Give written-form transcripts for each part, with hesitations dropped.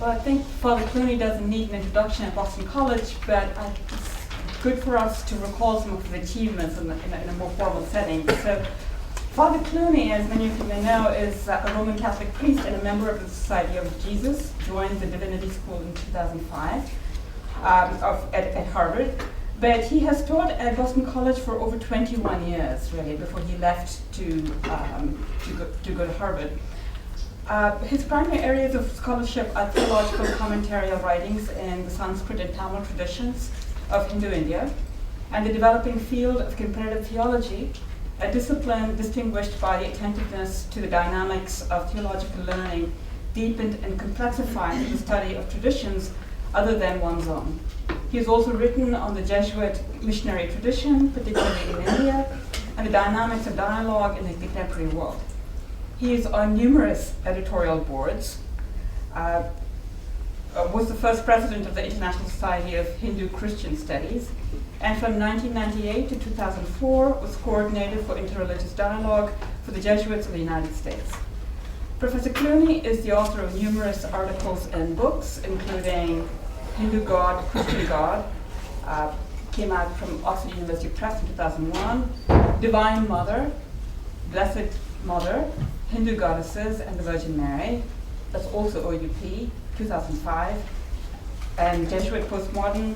Well, I think Father Clooney doesn't need an introduction at Boston College, but it's good for us to recall some of his achievements in a more formal setting. So, Father Clooney, as many of you may know, is a Roman Catholic priest and a member of the Society of Jesus. Joined the Divinity School in 2005 at Harvard. But he has taught at Boston College for over 21 years, really, before he left to go to Harvard. His primary areas of scholarship are theological commentarial writings in the Sanskrit and Tamil traditions of Hindu India, and the developing field of comparative theology, a discipline distinguished by the attentiveness to the dynamics of theological learning, deepened and complexified through the study of traditions other than one's own. He has also written on the Jesuit missionary tradition, particularly in India, and the dynamics of dialogue in the contemporary world. He is on numerous editorial boards, was the first president of the International Society of Hindu Christian Studies, and from 1998 to 2004 was coordinator for interreligious dialogue for the Jesuits of the United States. Professor Clooney is the author of numerous articles and books, including Hindu God, Christian God, came out from Oxford University Press in 2001, Divine Mother, Blessed Mother, Hindu Goddesses and the Virgin Mary, that's also OUP, 2005, and Jesuit Postmodern,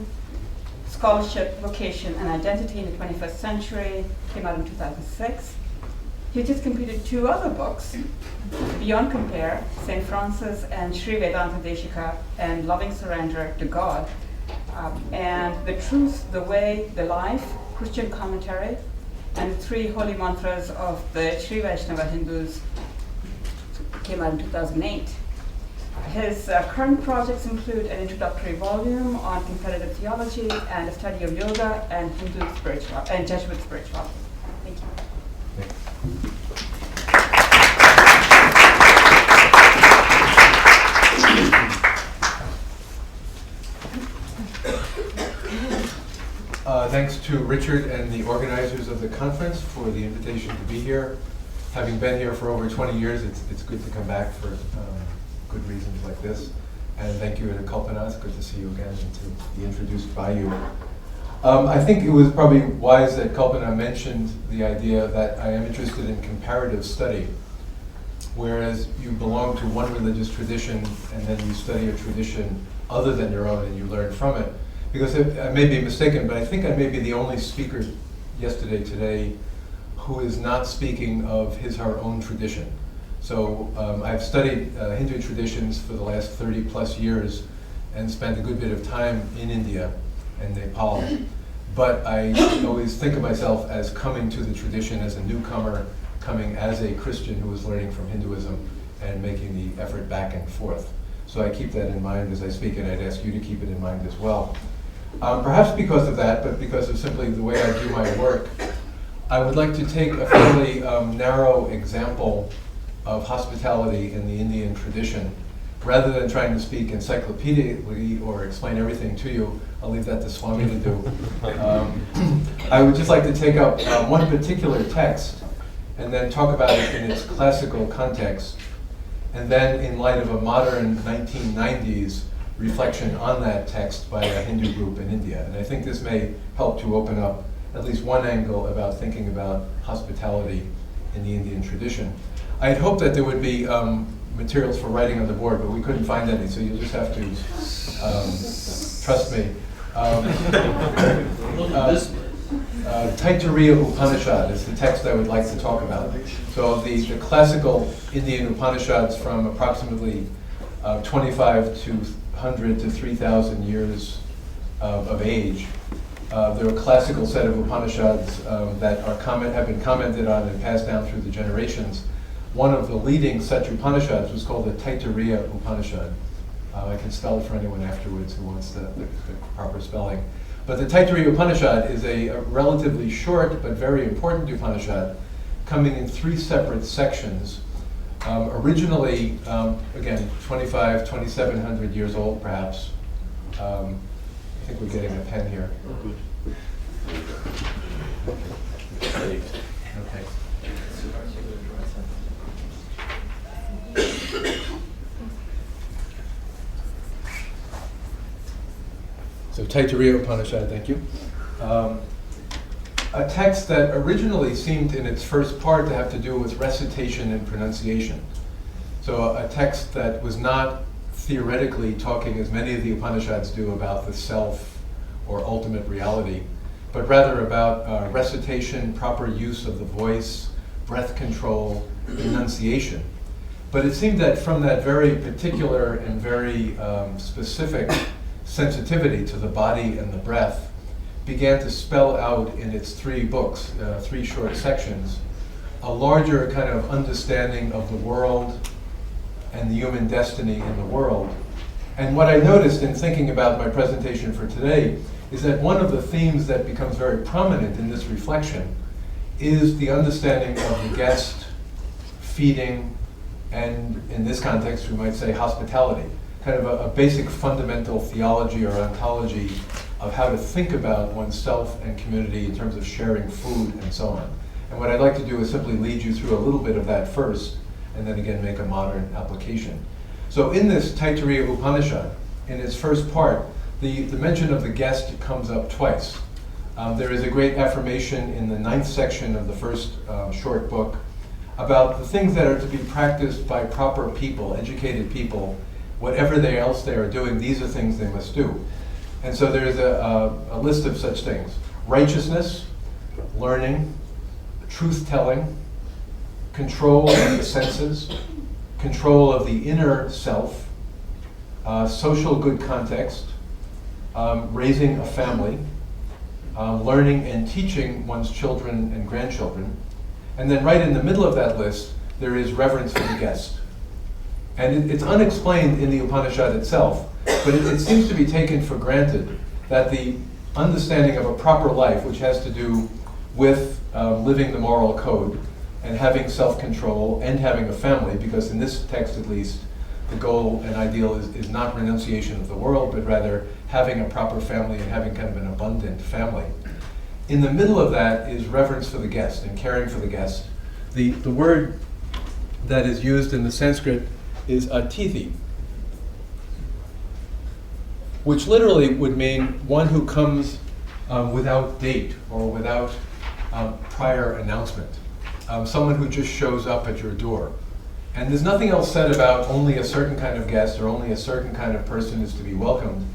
Scholarship, Vocation and Identity in the 21st Century, came out in 2006. He just completed two other books, Beyond Compare, St. Francis and Sri Vedanta Deshika, and Loving Surrender to God, and The Truth, the Way, the Life, Christian Commentary, and the three holy mantras of the Sri Vaishnava Hindus came out in 2008. His current projects include an introductory volume on comparative theology and a study of yoga and Hindu spirituality and Jesuit spirituality. Thank you. Thanks to Richard and the organizers of the conference for the invitation to be here. Having been here for over 20 years, it's good to come back for good reasons like this. And thank you to Kalpana. It's good to see you again and to be introduced by you. I think it was probably wise that Kalpana mentioned the idea that I am interested in comparative study, whereas you belong to one religious tradition and then you study a tradition other than your own and you learn from it. Because I may be mistaken, but I think I may be the only speaker today, who is not speaking of his or her own tradition. So I've studied Hindu traditions for the last 30 plus years and spent a good bit of time in India and Nepal. But I always think of myself as coming to the tradition as a newcomer, coming as a Christian who is learning from Hinduism and making the effort back and forth. So I keep that in mind as I speak, and I'd ask you to keep it in mind as well. Perhaps because of that, but because of simply the way I do my work, I would like to take a fairly narrow example of hospitality in the Indian tradition. Rather than trying to speak encyclopedically or explain everything to you, I'll leave that to Swami to do. I would just like to take up one particular text and then talk about it in its classical context, and then in light of a modern 1990s reflection on that text by a Hindu group in India. And I think this may help to open up at least one angle about thinking about hospitality in the Indian tradition. I had hoped that there would be materials for writing on the board, but we couldn't find any, so you'll just have to trust me. Taittiriya Upanishad is the text I would like to talk about. So the classical Indian Upanishads from approximately 2,500 to 3,000 years of age. They're a classical set of Upanishads that have been commented on and passed down through the generations. One of the leading such Upanishads was called the Taittiriya Upanishad. I can spell it for anyone afterwards who wants the proper spelling. But the Taittiriya Upanishad is a relatively short but very important Upanishad coming in three separate sections. Originally, again, 2,700 years old perhaps. I think we're getting a pen here. Okay. So Taittiriya Upanishad, thank you. A text that originally seemed in its first part to have to do with recitation and pronunciation. So a text that was not theoretically talking, as many of the Upanishads do, about the self or ultimate reality, but rather about recitation, proper use of the voice, breath control, enunciation. But it seemed that from that very particular and very specific sensitivity to the body and the breath began to spell out in its 3 books, 3 short sections, a larger kind of understanding of the world and the human destiny in the world. And what I noticed in thinking about my presentation for today is that one of the themes that becomes very prominent in this reflection is the understanding of the guest, feeding, and in this context we might say hospitality, kind of a basic fundamental theology or ontology of how to think about oneself and community in terms of sharing food and so on. And what I'd like to do is simply lead you through a little bit of that first, and then again make a modern application. So in this Taittiriya Upanishad, in its first part, the mention of the guest comes up twice. There is a great affirmation in the 9th section of the first short book about the things that are to be practiced by proper people, educated people. Whatever else they are doing, these are things they must do. And so there's a list of such things: righteousness, learning, truth-telling, control of the senses, control of the inner self, social good context, raising a family, learning and teaching one's children and grandchildren. And then right in the middle of that list, there is reverence for the guest. And it's unexplained in the Upanishad itself, but it seems to be taken for granted that the understanding of a proper life, which has to do with living the moral code and having self-control and having a family, because in this text at least, the goal and ideal is not renunciation of the world, but rather having a proper family and having kind of an abundant family. In the middle of that is reverence for the guest and caring for the guest. The word that is used in the Sanskrit is atithi, which literally would mean one who comes without date or without prior announcement. Someone who just shows up at your door. And there's nothing else said about only a certain kind of guest or only a certain kind of person is to be welcomed,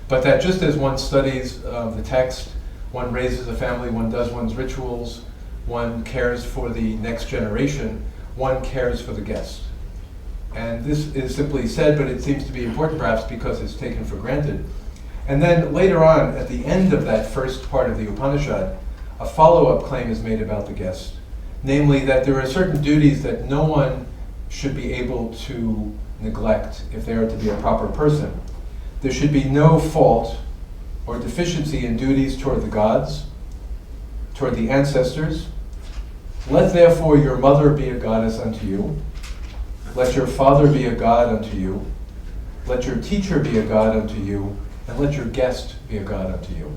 but that just as one studies the text, one raises a family, one does one's rituals, one cares for the next generation, one cares for the guest. And this is simply said, but it seems to be important perhaps because it's taken for granted. And then later on, at the end of that first part of the Upanishad, a follow-up claim is made about the guest. Namely, that there are certain duties that no one should be able to neglect if they are to be a proper person. There should be no fault or deficiency in duties toward the gods, toward the ancestors. Let therefore your mother be a goddess unto you. Let your father be a god unto you. Let your teacher be a god unto you. And let your guest be a god unto you.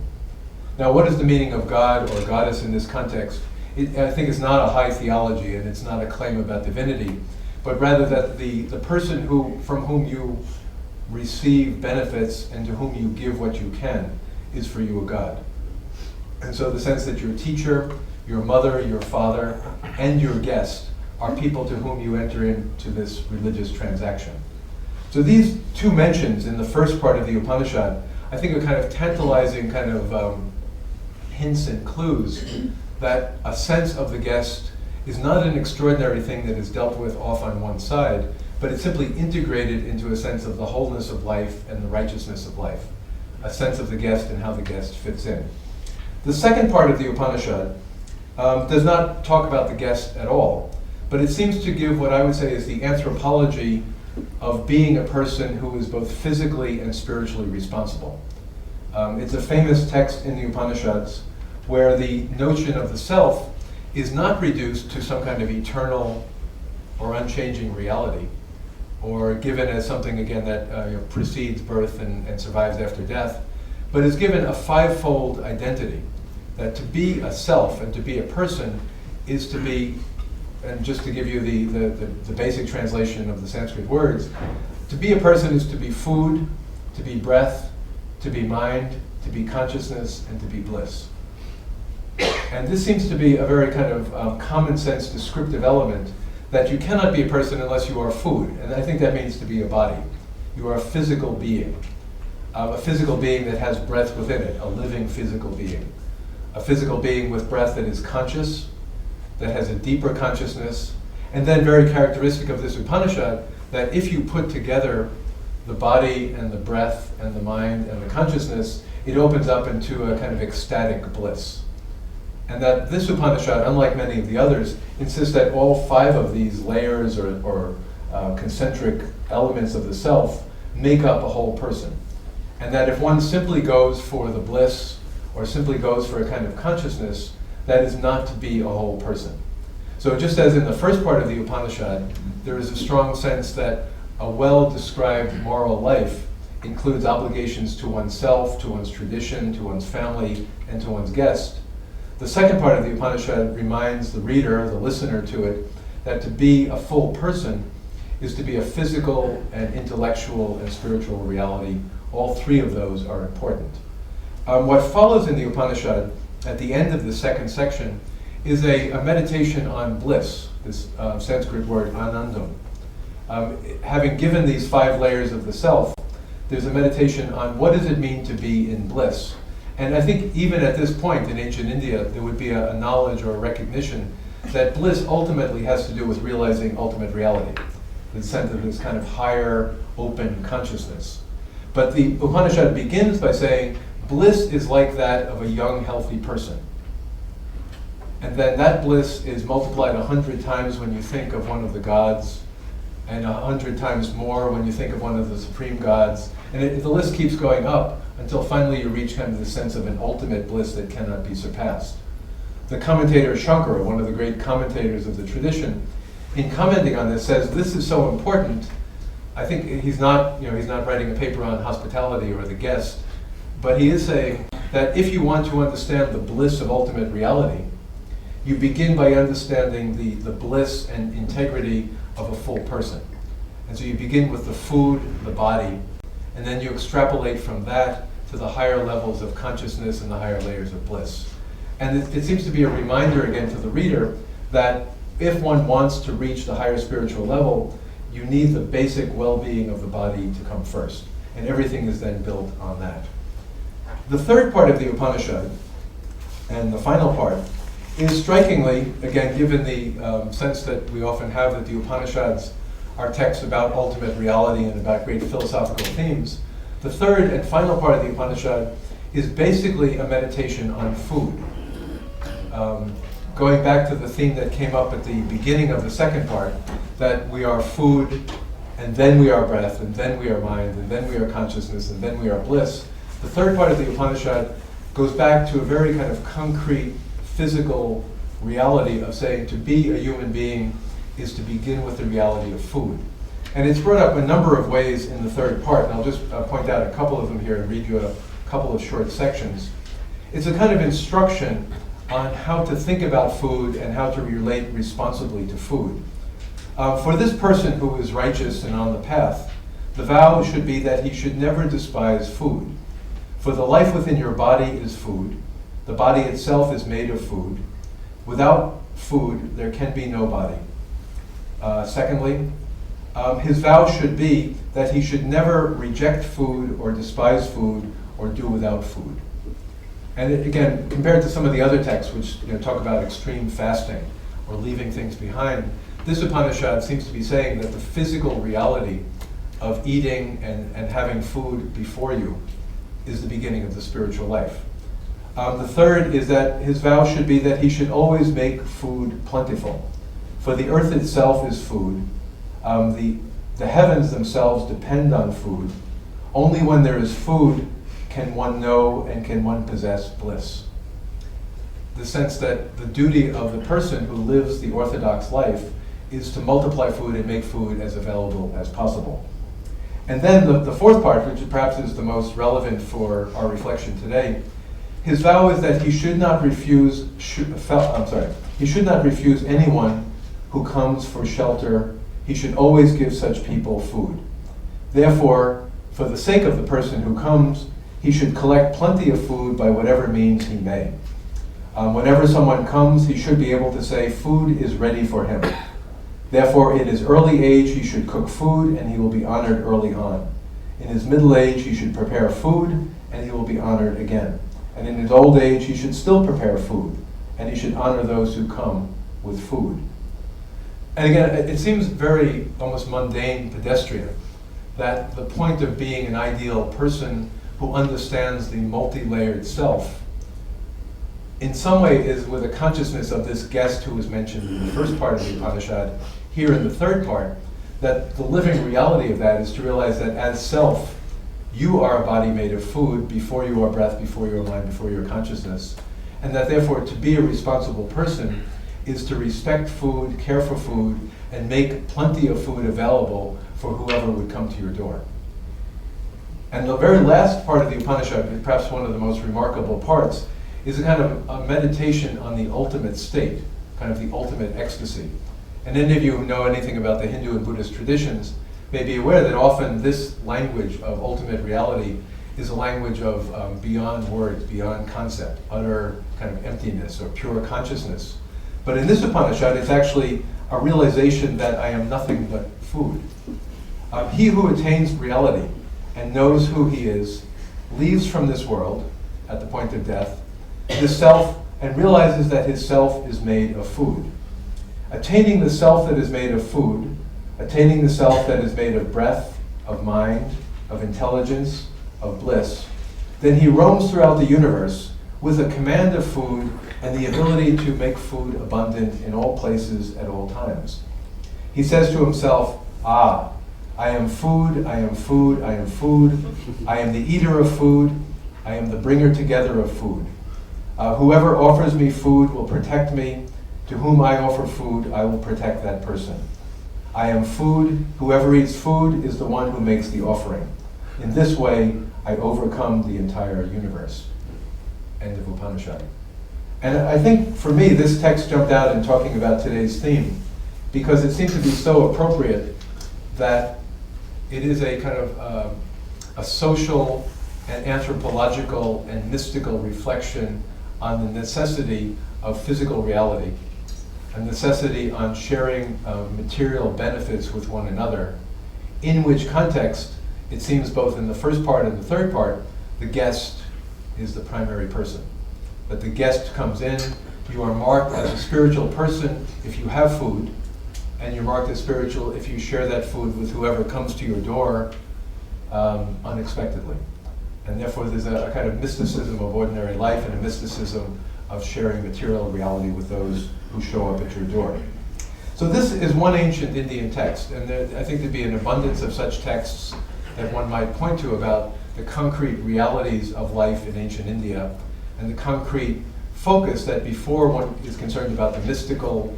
Now, what is the meaning of god or goddess in this context? I think it's not a high theology and it's not a claim about divinity, but rather that the person from whom you receive benefits and to whom you give what you can is for you a god. And so the sense that your teacher, your mother, your father, and your guest are people to whom you enter into this religious transaction. So these two mentions in the first part of the Upanishad, I think are kind of tantalizing kind of hints and clues that a sense of the guest is not an extraordinary thing that is dealt with off on one side, but it's simply integrated into a sense of the wholeness of life and the righteousness of life, a sense of the guest and how the guest fits in. The second part of the Upanishad does not talk about the guest at all, but it seems to give what I would say is the anthropology of being a person who is both physically and spiritually responsible. It's a famous text in the Upanishads where the notion of the self is not reduced to some kind of eternal or unchanging reality, or given as something, again, that precedes birth and survives after death, but is given a fivefold identity, that to be a self and to be a person is to be, and just to give you the basic translation of the Sanskrit words, to be a person is to be food, to be breath, to be mind, to be consciousness, and to be bliss. And this seems to be a very kind of common sense descriptive element, that you cannot be a person unless you are food. And I think that means to be a body. You are a physical being that has breath within it, a living physical being. A physical being with breath that is conscious, that has a deeper consciousness, and then very characteristic of this Upanishad, that if you put together the body and the breath and the mind and the consciousness, it opens up into a kind of ecstatic bliss. And that this Upanishad, unlike many of the others, insists that all 5 of these layers or concentric elements of the self make up a whole person. And that if one simply goes for the bliss or simply goes for a kind of consciousness, that is not to be a whole person. So just as in the first part of the Upanishad, there is a strong sense that a well-described moral life includes obligations to oneself, to one's tradition, to one's family, and to one's guest. The second part of the Upanishad reminds the reader, the listener to it, that to be a full person is to be a physical and intellectual and spiritual reality. All 3 of those are important. What follows in the Upanishad at the end of the second section is a meditation on bliss, this Sanskrit word anandam. Having given these 5 layers of the self, there's a meditation on what does it mean to be in bliss. And I think even at this point in ancient India, there would be a knowledge or a recognition that bliss ultimately has to do with realizing ultimate reality, the sense of this kind of higher, open consciousness. But the Upanishad begins by saying, bliss is like that of a young, healthy person. And then that bliss is multiplied 100 times when you think of one of the gods, and 100 times more when you think of one of the supreme gods. And the list keeps going up until finally you reach kind of the sense of an ultimate bliss that cannot be surpassed. The commentator Shankara, one of the great commentators of the tradition, in commenting on this says, this is so important. I think he's not writing a paper on hospitality or the guest, but he is saying that if you want to understand the bliss of ultimate reality, you begin by understanding the bliss and integrity of a full person. And so you begin with the food, the body, and then you extrapolate from that to the higher levels of consciousness and the higher layers of bliss. And it seems to be a reminder again to the reader that if one wants to reach the higher spiritual level, you need the basic well-being of the body to come first. And everything is then built on that. The third part of the Upanishad, and the final part, is strikingly, again, given the sense that we often have that the Upanishads are texts about ultimate reality and about great philosophical themes, the third and final part of the Upanishad is basically a meditation on food. Going back to the theme that came up at the beginning of the second part, that we are food, and then we are breath, and then we are mind, and then we are consciousness, and then we are bliss. The third part of the Upanishad goes back to a very kind of concrete, physical reality of saying to be a human being is to begin with the reality of food. And it's brought up a number of ways in the third part, and I'll just point out a couple of them here and read you a couple of short sections. It's a kind of instruction on how to think about food and how to relate responsibly to food. For this person who is righteous and on the path, the vow should be that he should never despise food. For the life within your body is food. The body itself is made of food. Without food, there can be no body. Secondly, his vow should be that he should never reject food or despise food or do without food. And again, compared to some of the other texts which talk about extreme fasting or leaving things behind, this Upanishad seems to be saying that the physical reality of eating and having food before you is the beginning of the spiritual life. The third is that his vow should be that he should always make food plentiful. For the earth itself is food. The heavens themselves depend on food. Only when there is food can one know and can one possess bliss. The sense that the duty of the person who lives the orthodox life is to multiply food and make food as available as possible. And then the fourth part, which perhaps is the most relevant for our reflection today, his vow is that he should not refuse anyone who comes for shelter. He should always give such people food. Therefore, for the sake of the person who comes, he should collect plenty of food by whatever means he may. Whenever someone comes, he should be able to say, food is ready for him. Therefore, in his early age, he should cook food, and he will be honored early on. In his middle age, he should prepare food, and he will be honored again. And in his old age, he should still prepare food, and he should honor those who come with food. And again, it seems very almost mundane, pedestrian, that the point of being an ideal person who understands the multi-layered self in some way is with a consciousness of this guest who was mentioned in the first part of the Upanishad, here in the third part, that the living reality of that is to realize that as self, you are a body made of food before you are breath, before you are mind, before you are consciousness, and that therefore to be a responsible person is to respect food, care for food, and make plenty of food available for whoever would come to your door. And the very last part of the Upanishad, perhaps one of the most remarkable parts, is a kind of a meditation on the ultimate state, kind of the ultimate ecstasy. And any of you who know anything about the Hindu and Buddhist traditions may be aware that often this language of ultimate reality is a language of beyond words, beyond concept, utter kind of emptiness or pure consciousness. But in this Upanishad, it's actually a realization that I am nothing but food. He who attains reality and knows who he is leaves from this world at the point of death, his self, and realizes that his self is made of food. Attaining the self that is made of food, attaining the self that is made of breath, of mind, of intelligence, of bliss, then he roams throughout the universe with a command of food and the ability to make food abundant in all places at all times. He says to himself, I am food, I am food, I am food, I am the eater of food, I am the bringer together of food. Whoever offers me food will protect me. To whom I offer food, I will protect that person. I am food. Whoever eats food is the one who makes the offering. In this way, I overcome the entire universe. End of Upanishad. And I think for me, this text jumped out in talking about today's theme because it seems to be so appropriate that it is a kind of a social and anthropological and mystical reflection on the necessity of physical reality, a necessity on sharing material benefits with one another, in which context, it seems both in the first part and the third part, the guest is the primary person. That the guest comes in, you are marked as a spiritual person if you have food, and you're marked as spiritual if you share that food with whoever comes to your door unexpectedly. And therefore there's a kind of mysticism of ordinary life and a mysticism of sharing material reality with those who show up at your door. So this is one ancient Indian text, and I think there'd be an abundance of such texts that one might point to about the concrete realities of life in ancient India and the concrete focus that before one is concerned about the mystical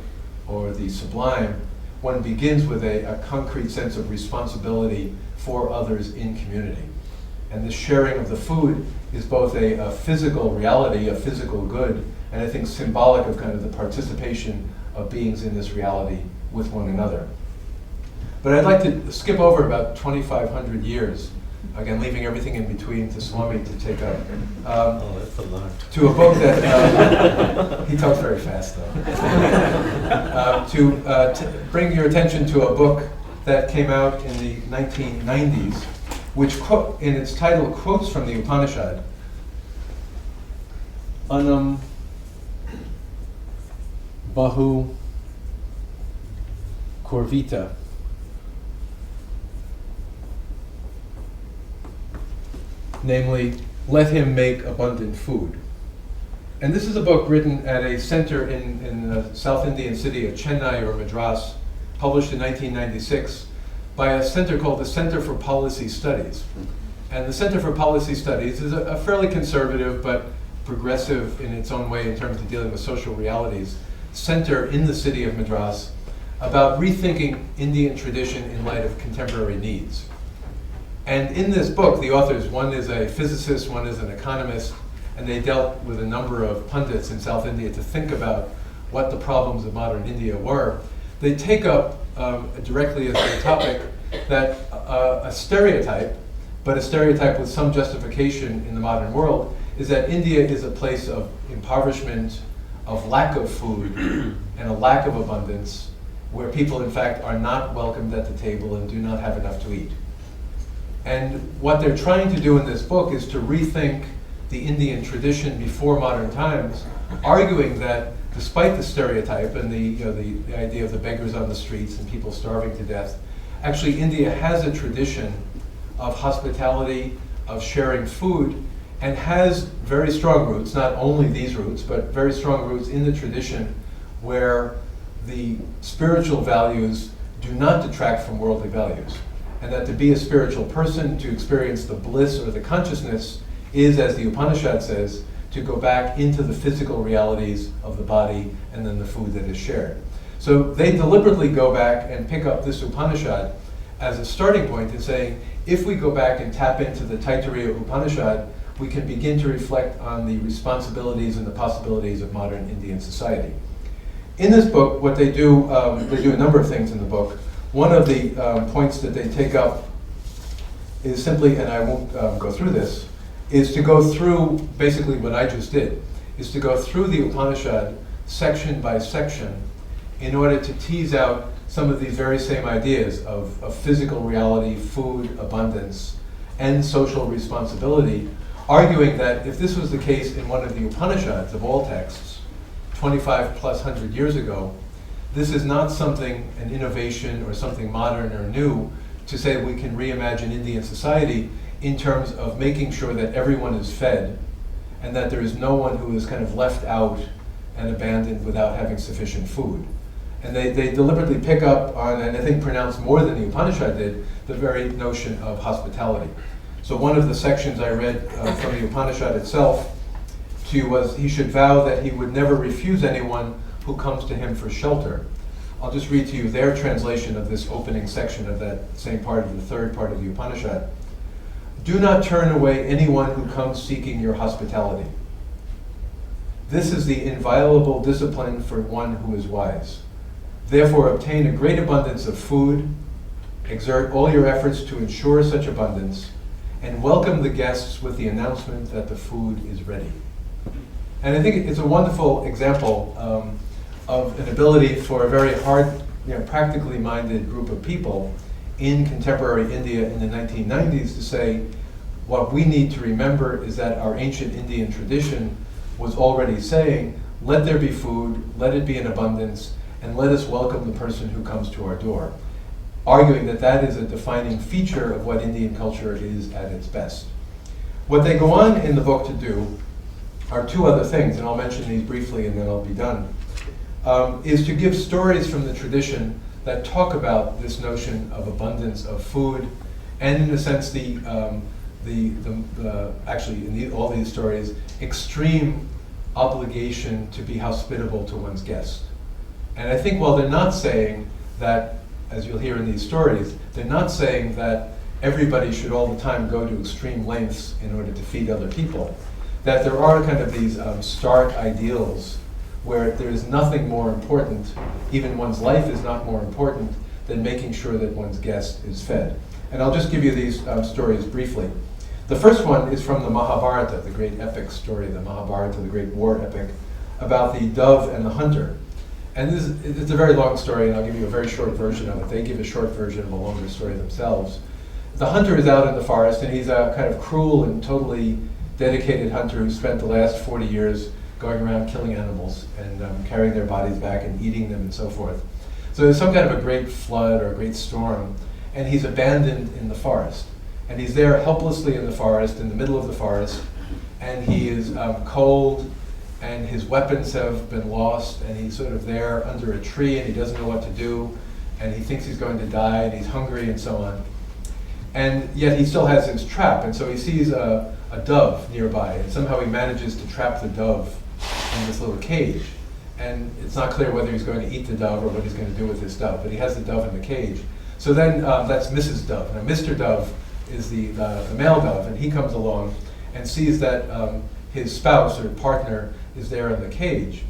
or the sublime, one begins with a concrete sense of responsibility for others in community. And the sharing of the food is both a physical reality, a physical good, and I think symbolic of kind of the participation of beings in this reality with one another. But I'd like to skip over about 2,500 years, again leaving everything in between to Swami to take up. That's a lot. To a book that, he talks very fast though, to bring your attention to a book that came out in the 1990s, which in its title quotes from the Upanishad, Anam Bahu Korvita. Namely, let him make abundant food. And this is a book written at a center in the South Indian city of Chennai or Madras, published in 1996 by a center called the Center for Policy Studies. And the Center for Policy Studies is a fairly conservative but progressive in its own way in terms of dealing with social realities center in the city of Madras about rethinking Indian tradition in light of contemporary needs. And in this book, the authors, one is a physicist, one is an economist, and they dealt with a number of pundits in South India to think about what the problems of modern India were. They take up directly as their topic that a stereotype but a stereotype with some justification in the modern world, is that India is a place of impoverishment, of lack of food, and a lack of abundance, where people in fact are not welcomed at the table and do not have enough to eat. And what they're trying to do in this book is to rethink the Indian tradition before modern times, arguing that despite the stereotype and the idea of the beggars on the streets and people starving to death, actually India has a tradition of hospitality, of sharing food, and has very strong roots, not only these roots, but very strong roots in the tradition where the spiritual values do not detract from worldly values. And that to be a spiritual person, to experience the bliss or the consciousness, is, as the Upanishad says, to go back into the physical realities of the body and then the food that is shared. So they deliberately go back and pick up this Upanishad as a starting point in saying, if we go back and tap into the Taittiriya Upanishad, we can begin to reflect on the responsibilities and the possibilities of modern Indian society. In this book, what they do a number of things in the book. One of the points that they take up is simply, and I won't go through this, is to go through basically what I just did, is to go through the Upanishad section by section in order to tease out some of these very same ideas of physical reality, food, abundance, and social responsibility, arguing that if this was the case in one of the Upanishads of all texts, 25 plus 100 years ago, this is not something, an innovation or something modern or new, to say we can reimagine Indian society in terms of making sure that everyone is fed and that there is no one who is kind of left out and abandoned without having sufficient food. And they deliberately pick up on, and I think pronounce more than the Upanishad did, the very notion of hospitality. So one of the sections I read from the Upanishad itself to you was, he should vow that he would never refuse anyone who comes to him for shelter. I'll just read to you their translation of this opening section of that same part of the third part of the Upanishad. Do not turn away anyone who comes seeking your hospitality. This is the inviolable discipline for one who is wise. Therefore, obtain a great abundance of food, exert all your efforts to ensure such abundance, and welcome the guests with the announcement that the food is ready. And I think it's a wonderful example of an ability for a very hard, practically minded group of people in contemporary India in the 1990s to say, what we need to remember is that our ancient Indian tradition was already saying, let there be food, let it be in abundance, and let us welcome the person who comes to our door, arguing that that is a defining feature of what Indian culture is at its best. What they go on in the book to do are two other things, and I'll mention these briefly and then I'll be done, is to give stories from the tradition that talk about this notion of abundance of food, and in a sense actually in all these stories, extreme obligation to be hospitable to one's guest. And I think while they're not saying that, as you'll hear in these stories, they're not saying that everybody should all the time go to extreme lengths in order to feed other people, that there are kind of these stark ideals where there is nothing more important, even one's life is not more important than making sure that one's guest is fed. And I'll just give you these stories briefly. The first one is from the Mahabharata, the great epic story, the Mahabharata, the great war epic, about the dove and the hunter. And it's a very long story, and I'll give you a very short version of it. They give a short version of a longer story themselves. The hunter is out in the forest, and he's a kind of cruel and totally dedicated hunter who spent the last 40 years going around killing animals and carrying their bodies back and eating them and so forth. So there's some kind of a great flood or a great storm, and he's abandoned in the forest. And he's there helplessly in the forest, in the middle of the forest, and he is cold, and his weapons have been lost, and he's sort of there under a tree, and he doesn't know what to do, and he thinks he's going to die, and he's hungry, and so on. And yet he still has his trap, and so he sees a dove nearby, and somehow he manages to trap the dove in this little cage. And it's not clear whether he's going to eat the dove or what he's going to do with this dove, but he has the dove in the cage. So then that's Mrs. Dove. Now Mr. Dove is the male dove, and he comes along and sees that his spouse or partner is there in the cage.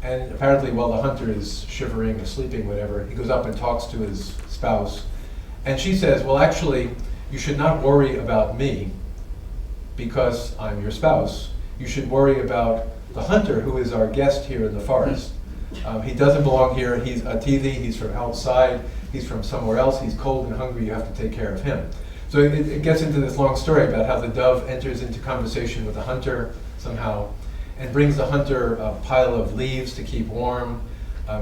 And apparently while the hunter is shivering or sleeping, whatever, he goes up and talks to his spouse. And she says, well, actually, you should not worry about me because I'm your spouse. You should worry about the hunter who is our guest here in the forest. He doesn't belong here. He's a Atithi. He's from outside. He's from somewhere else. He's cold and hungry. You have to take care of him. So it gets into this long story about how the dove enters into conversation with the hunter somehow and brings the hunter a pile of leaves to keep warm,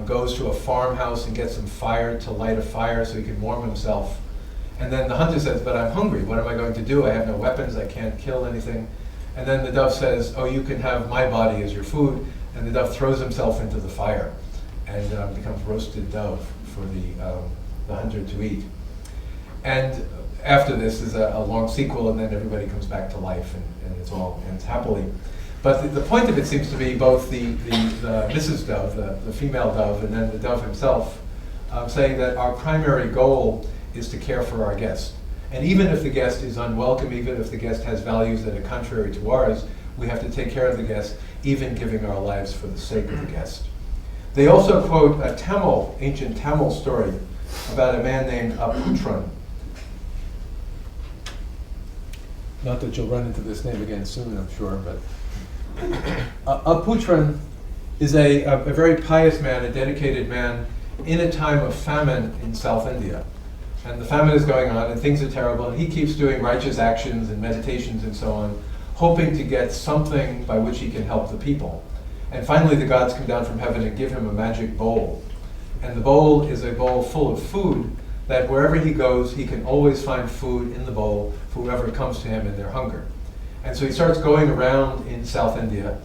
goes to a farmhouse and gets some fire to light a fire so he can warm himself. And then the hunter says, but I'm hungry. What am I going to do? I have no weapons. I can't kill anything. And then the dove says, oh, you can have my body as your food. And the dove throws himself into the fire and becomes roasted dove for the hunter to eat. And after this is a long sequel, and then everybody comes back to life, and it's all ends happily. But the point of it seems to be both the Mrs. Dove, the female dove, and then the dove himself, saying that our primary goal is to care for our guest. And even if the guest is unwelcome, even if the guest has values that are contrary to ours, we have to take care of the guest, even giving our lives for the sake of the guest. They also quote a ancient Tamil story about a man named Aputran. Not that you'll run into this name again soon, I'm sure, but Aputran is a very pious man, a dedicated man in a time of famine in South India. And the famine is going on and things are terrible, and he keeps doing righteous actions and meditations and so on, hoping to get something by which he can help the people. And finally the gods come down from heaven and give him a magic bowl. And the bowl is a bowl full of food that wherever he goes, he can always find food in the bowl for whoever comes to him in their hunger. And so he starts going around in South India,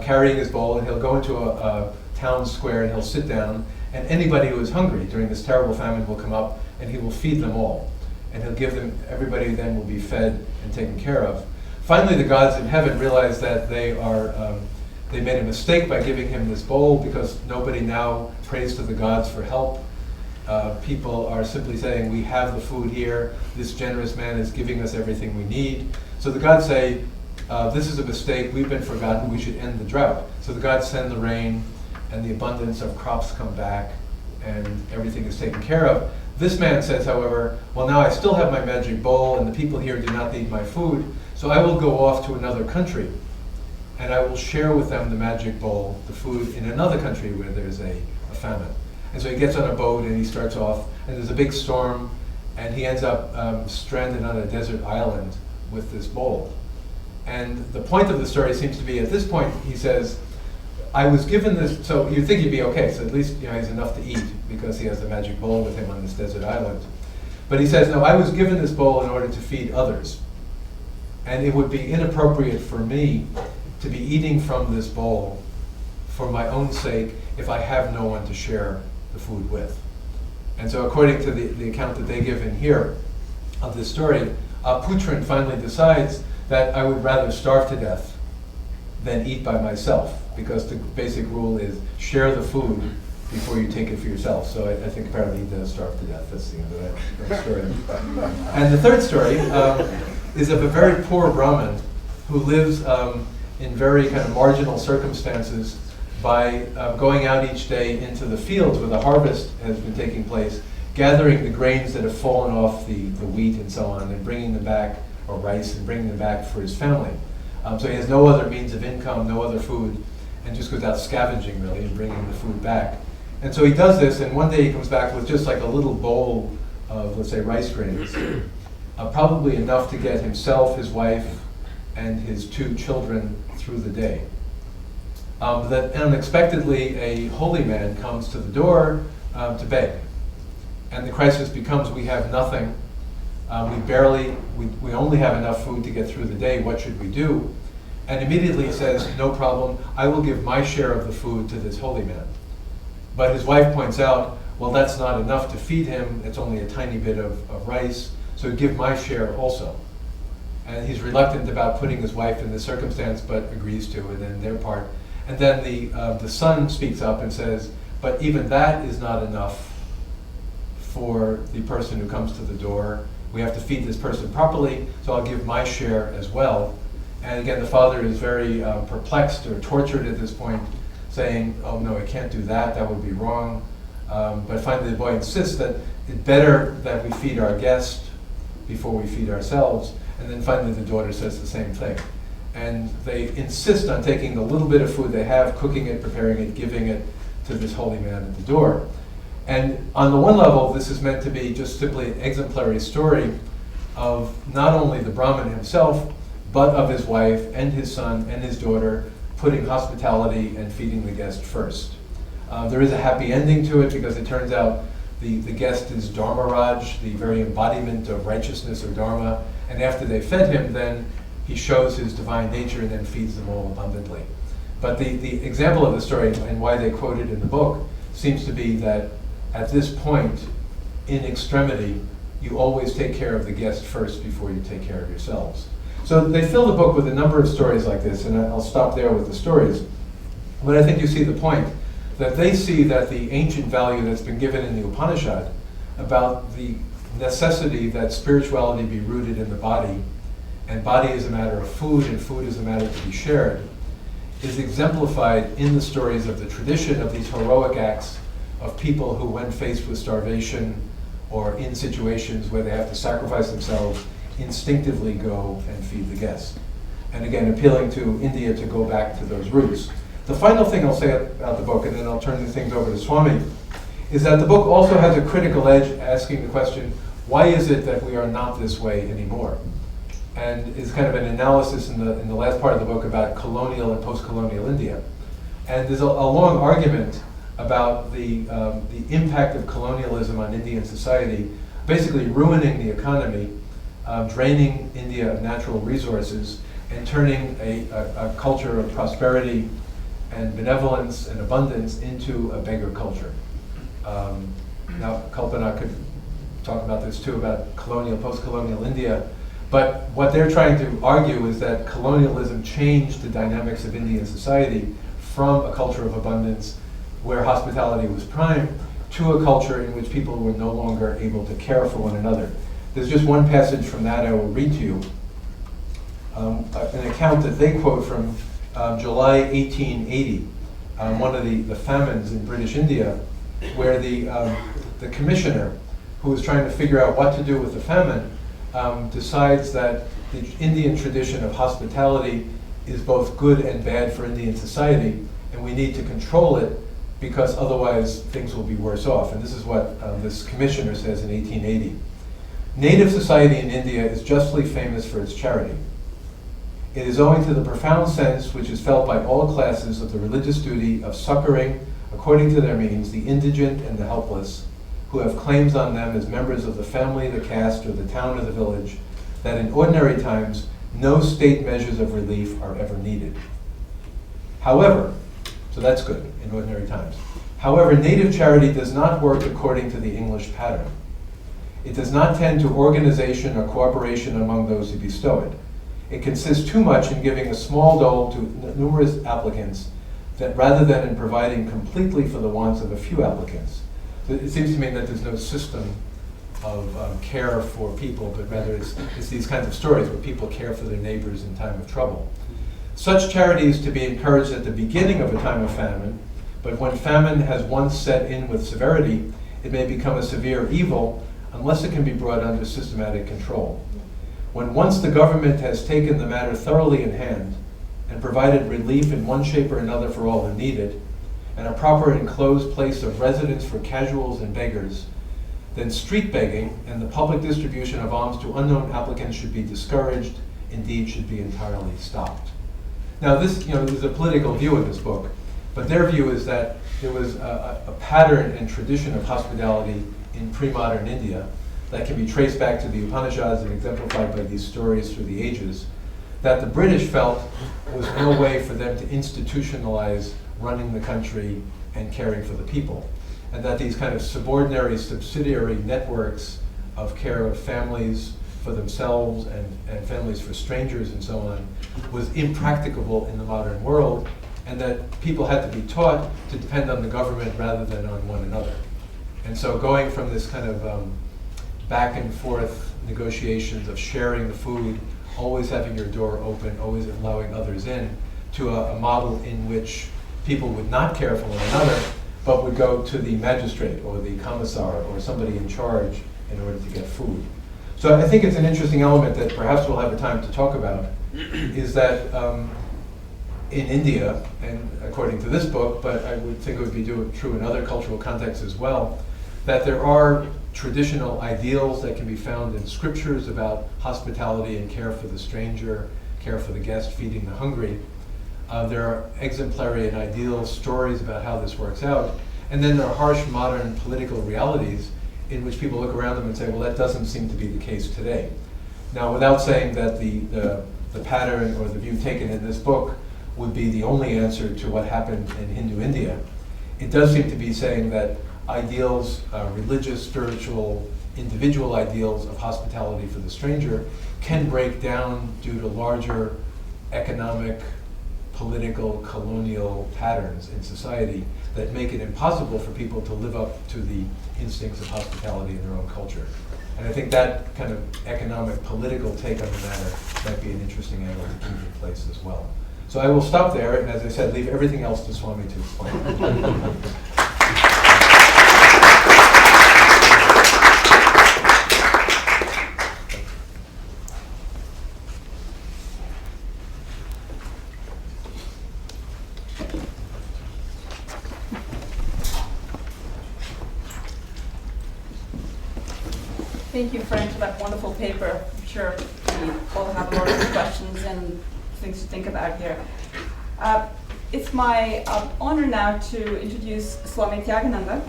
carrying his bowl, and he'll go into a town square and he'll sit down, and anybody who is hungry during this terrible famine will come up and he will feed them all. And he'll give them, everybody then will be fed and taken care of. Finally, the gods in heaven realize that they made a mistake by giving him this bowl, because nobody now prays to the gods for help. People are simply saying, we have the food here, this generous man is giving us everything we need. So the gods say, this is a mistake, we've been forgotten, we should end the drought. So the gods send the rain, and the abundance of crops come back, and everything is taken care of. This man says, however, well, now I still have my magic bowl, and the people here do not need my food, so I will go off to another country, and I will share with them the magic bowl, the food, in another country where there's a famine. And so he gets on a boat and he starts off, and there's a big storm, and he ends up stranded on a desert island with this bowl. And the point of the story seems to be, at this point, he says, I was given this, so you'd think he'd be okay, so at least he has enough to eat because he has the magic bowl with him on this desert island. But he says, no, I was given this bowl in order to feed others. And it would be inappropriate for me to be eating from this bowl for my own sake if I have no one to share the food with. And so according to the account that they give in here of this story, Putran finally decides that I would rather starve to death than eat by myself, because the basic rule is share the food before you take it for yourself. So I think apparently he does starve to death. That's the end of that story. And the third story is of a very poor Brahmin who lives in very kind of marginal circumstances by going out each day into the fields where the harvest has been taking place, gathering the grains that have fallen off the wheat and so on, and bringing them back, or rice, and bringing them back for his family. So he has no other means of income, no other food, and just goes out scavenging really and bringing the food back. And so he does this, and one day he comes back with just like a little bowl of, let's say, rice grains, probably enough to get himself, his wife, and his 2 children through the day. That unexpectedly a holy man comes to the door to beg. And the crisis becomes, we have nothing. We only have enough food to get through the day. What should we do? And immediately he says, no problem, I will give my share of the food to this holy man. But his wife points out, well, that's not enough to feed him. It's only a tiny bit of rice, so give my share also. And he's reluctant about putting his wife in this circumstance, but agrees to, and then their part. And then the son speaks up and says, but even that is not enough for the person who comes to the door. We have to feed this person properly, so I'll give my share as well. And again, the father is very perplexed or tortured at this point, saying, oh no, I can't do that, that would be wrong. But finally the boy insists that it's better that we feed our guest, before we feed ourselves. And then finally the daughter says the same thing. And they insist on taking the little bit of food they have, cooking it, preparing it, giving it to this holy man at the door. And on the one level, this is meant to be just simply an exemplary story of not only the Brahmin himself, but of his wife and his son and his daughter putting hospitality and feeding the guest first. There is a happy ending to it because it turns out the guest is Dharmaraj, the very embodiment of righteousness or Dharma, and after they fed him, then he shows his divine nature and then feeds them all abundantly. But the example of the story and why they quote it in the book seems to be that at this point, in extremity, you always take care of the guest first before you take care of yourselves. So they fill the book with a number of stories like this, and I'll stop there with the stories. But I think you see the point, that they see that the ancient value that's been given in the Upanishad about the necessity that spirituality be rooted in the body, and body is a matter of food, and food is a matter to be shared, is exemplified in the stories of the tradition of these heroic acts of people who, when faced with starvation or in situations where they have to sacrifice themselves, instinctively go and feed the guest. And again, appealing to India to go back to those roots. The final thing I'll say about the book, and then I'll turn the things over to Swami, is that the book also has a critical edge, asking the question, why is it that we are not this way anymore? And it's kind of an analysis in the last part of the book about colonial and post-colonial India. And there's a long argument about the impact of colonialism on Indian society, basically ruining the economy, draining India of natural resources, and turning a culture of prosperity and benevolence and abundance into a beggar culture. Now, Kalpana could talk about this too, about colonial, post-colonial India. But what they're trying to argue is that colonialism changed the dynamics of Indian society from a culture of abundance where hospitality was prime to a culture in which people were no longer able to care for one another. There's just one passage from that I will read to you, an account that they quote from July 1880, one of the famines in British India, where the commissioner, who was trying to figure out what to do with the famine, decides that the Indian tradition of hospitality is both good and bad for Indian society, and we need to control it because otherwise things will be worse off. And this is what this commissioner says in 1880. Native society in India is justly famous for its charity. It is owing to the profound sense which is felt by all classes of the religious duty of succoring, according to their means, the indigent and the helpless, who have claims on them as members of the family, the caste, or the town or the village, that in ordinary times no state measures of relief are ever needed. However, so that's good in ordinary times. However, native charity does not work according to the English pattern. It does not tend to organization or cooperation among those who bestow it. It consists too much in giving a small dole to numerous applicants that rather than in providing completely for the wants of a few applicants. It seems to me that there's no system of care for people, but rather it's these kinds of stories where people care for their neighbors in time of trouble. Such charity is to be encouraged at the beginning of a time of famine, but when famine has once set in with severity, it may become a severe evil unless it can be brought under systematic control. When once the government has taken the matter thoroughly in hand and provided relief in one shape or another for all who need it, and a proper enclosed place of residence for casuals and beggars, then street begging and the public distribution of alms to unknown applicants should be discouraged, indeed should be entirely stopped. Now this, there's a political view in this book, but their view is that there was a pattern and tradition of hospitality in pre-modern India that can be traced back to the Upanishads and exemplified by these stories through the ages, that the British felt was no way for them to institutionalize running the country and caring for the people. And that these kind of subsidiary networks of care of families for themselves and families for strangers and so on was impracticable in the modern world, and that people had to be taught to depend on the government rather than on one another. And so going from this kind of back and forth negotiations of sharing the food, always having your door open, always allowing others in, to a model in which people would not care for one another, but would go to the magistrate or the commissar or somebody in charge in order to get food. So I think it's an interesting element that perhaps we'll have a time to talk about, is that in India, and according to this book, but I would think it would be true in other cultural contexts as well, that there are traditional ideals that can be found in scriptures about hospitality and care for the stranger, care for the guest, feeding the hungry. There are exemplary and ideal stories about how this works out. And then there are harsh modern political realities in which people look around them and say, well, that doesn't seem to be the case today. Now, without saying that the pattern or the view taken in this book would be the only answer to what happened in Hindu India, it does seem to be saying that ideals, religious, spiritual, individual ideals of hospitality for the stranger can break down due to larger economic, political, colonial patterns in society that make it impossible for people to live up to the instincts of hospitality in their own culture. And I think that kind of economic, political take on the matter might be an interesting angle to keep in place as well. So I will stop there, and as I said, leave everything else to Swami to explain. Thank you, Frank, for that wonderful paper. I'm sure we all have a lot of questions and things to think about here. It's my honor now to introduce Swami Tyagananda.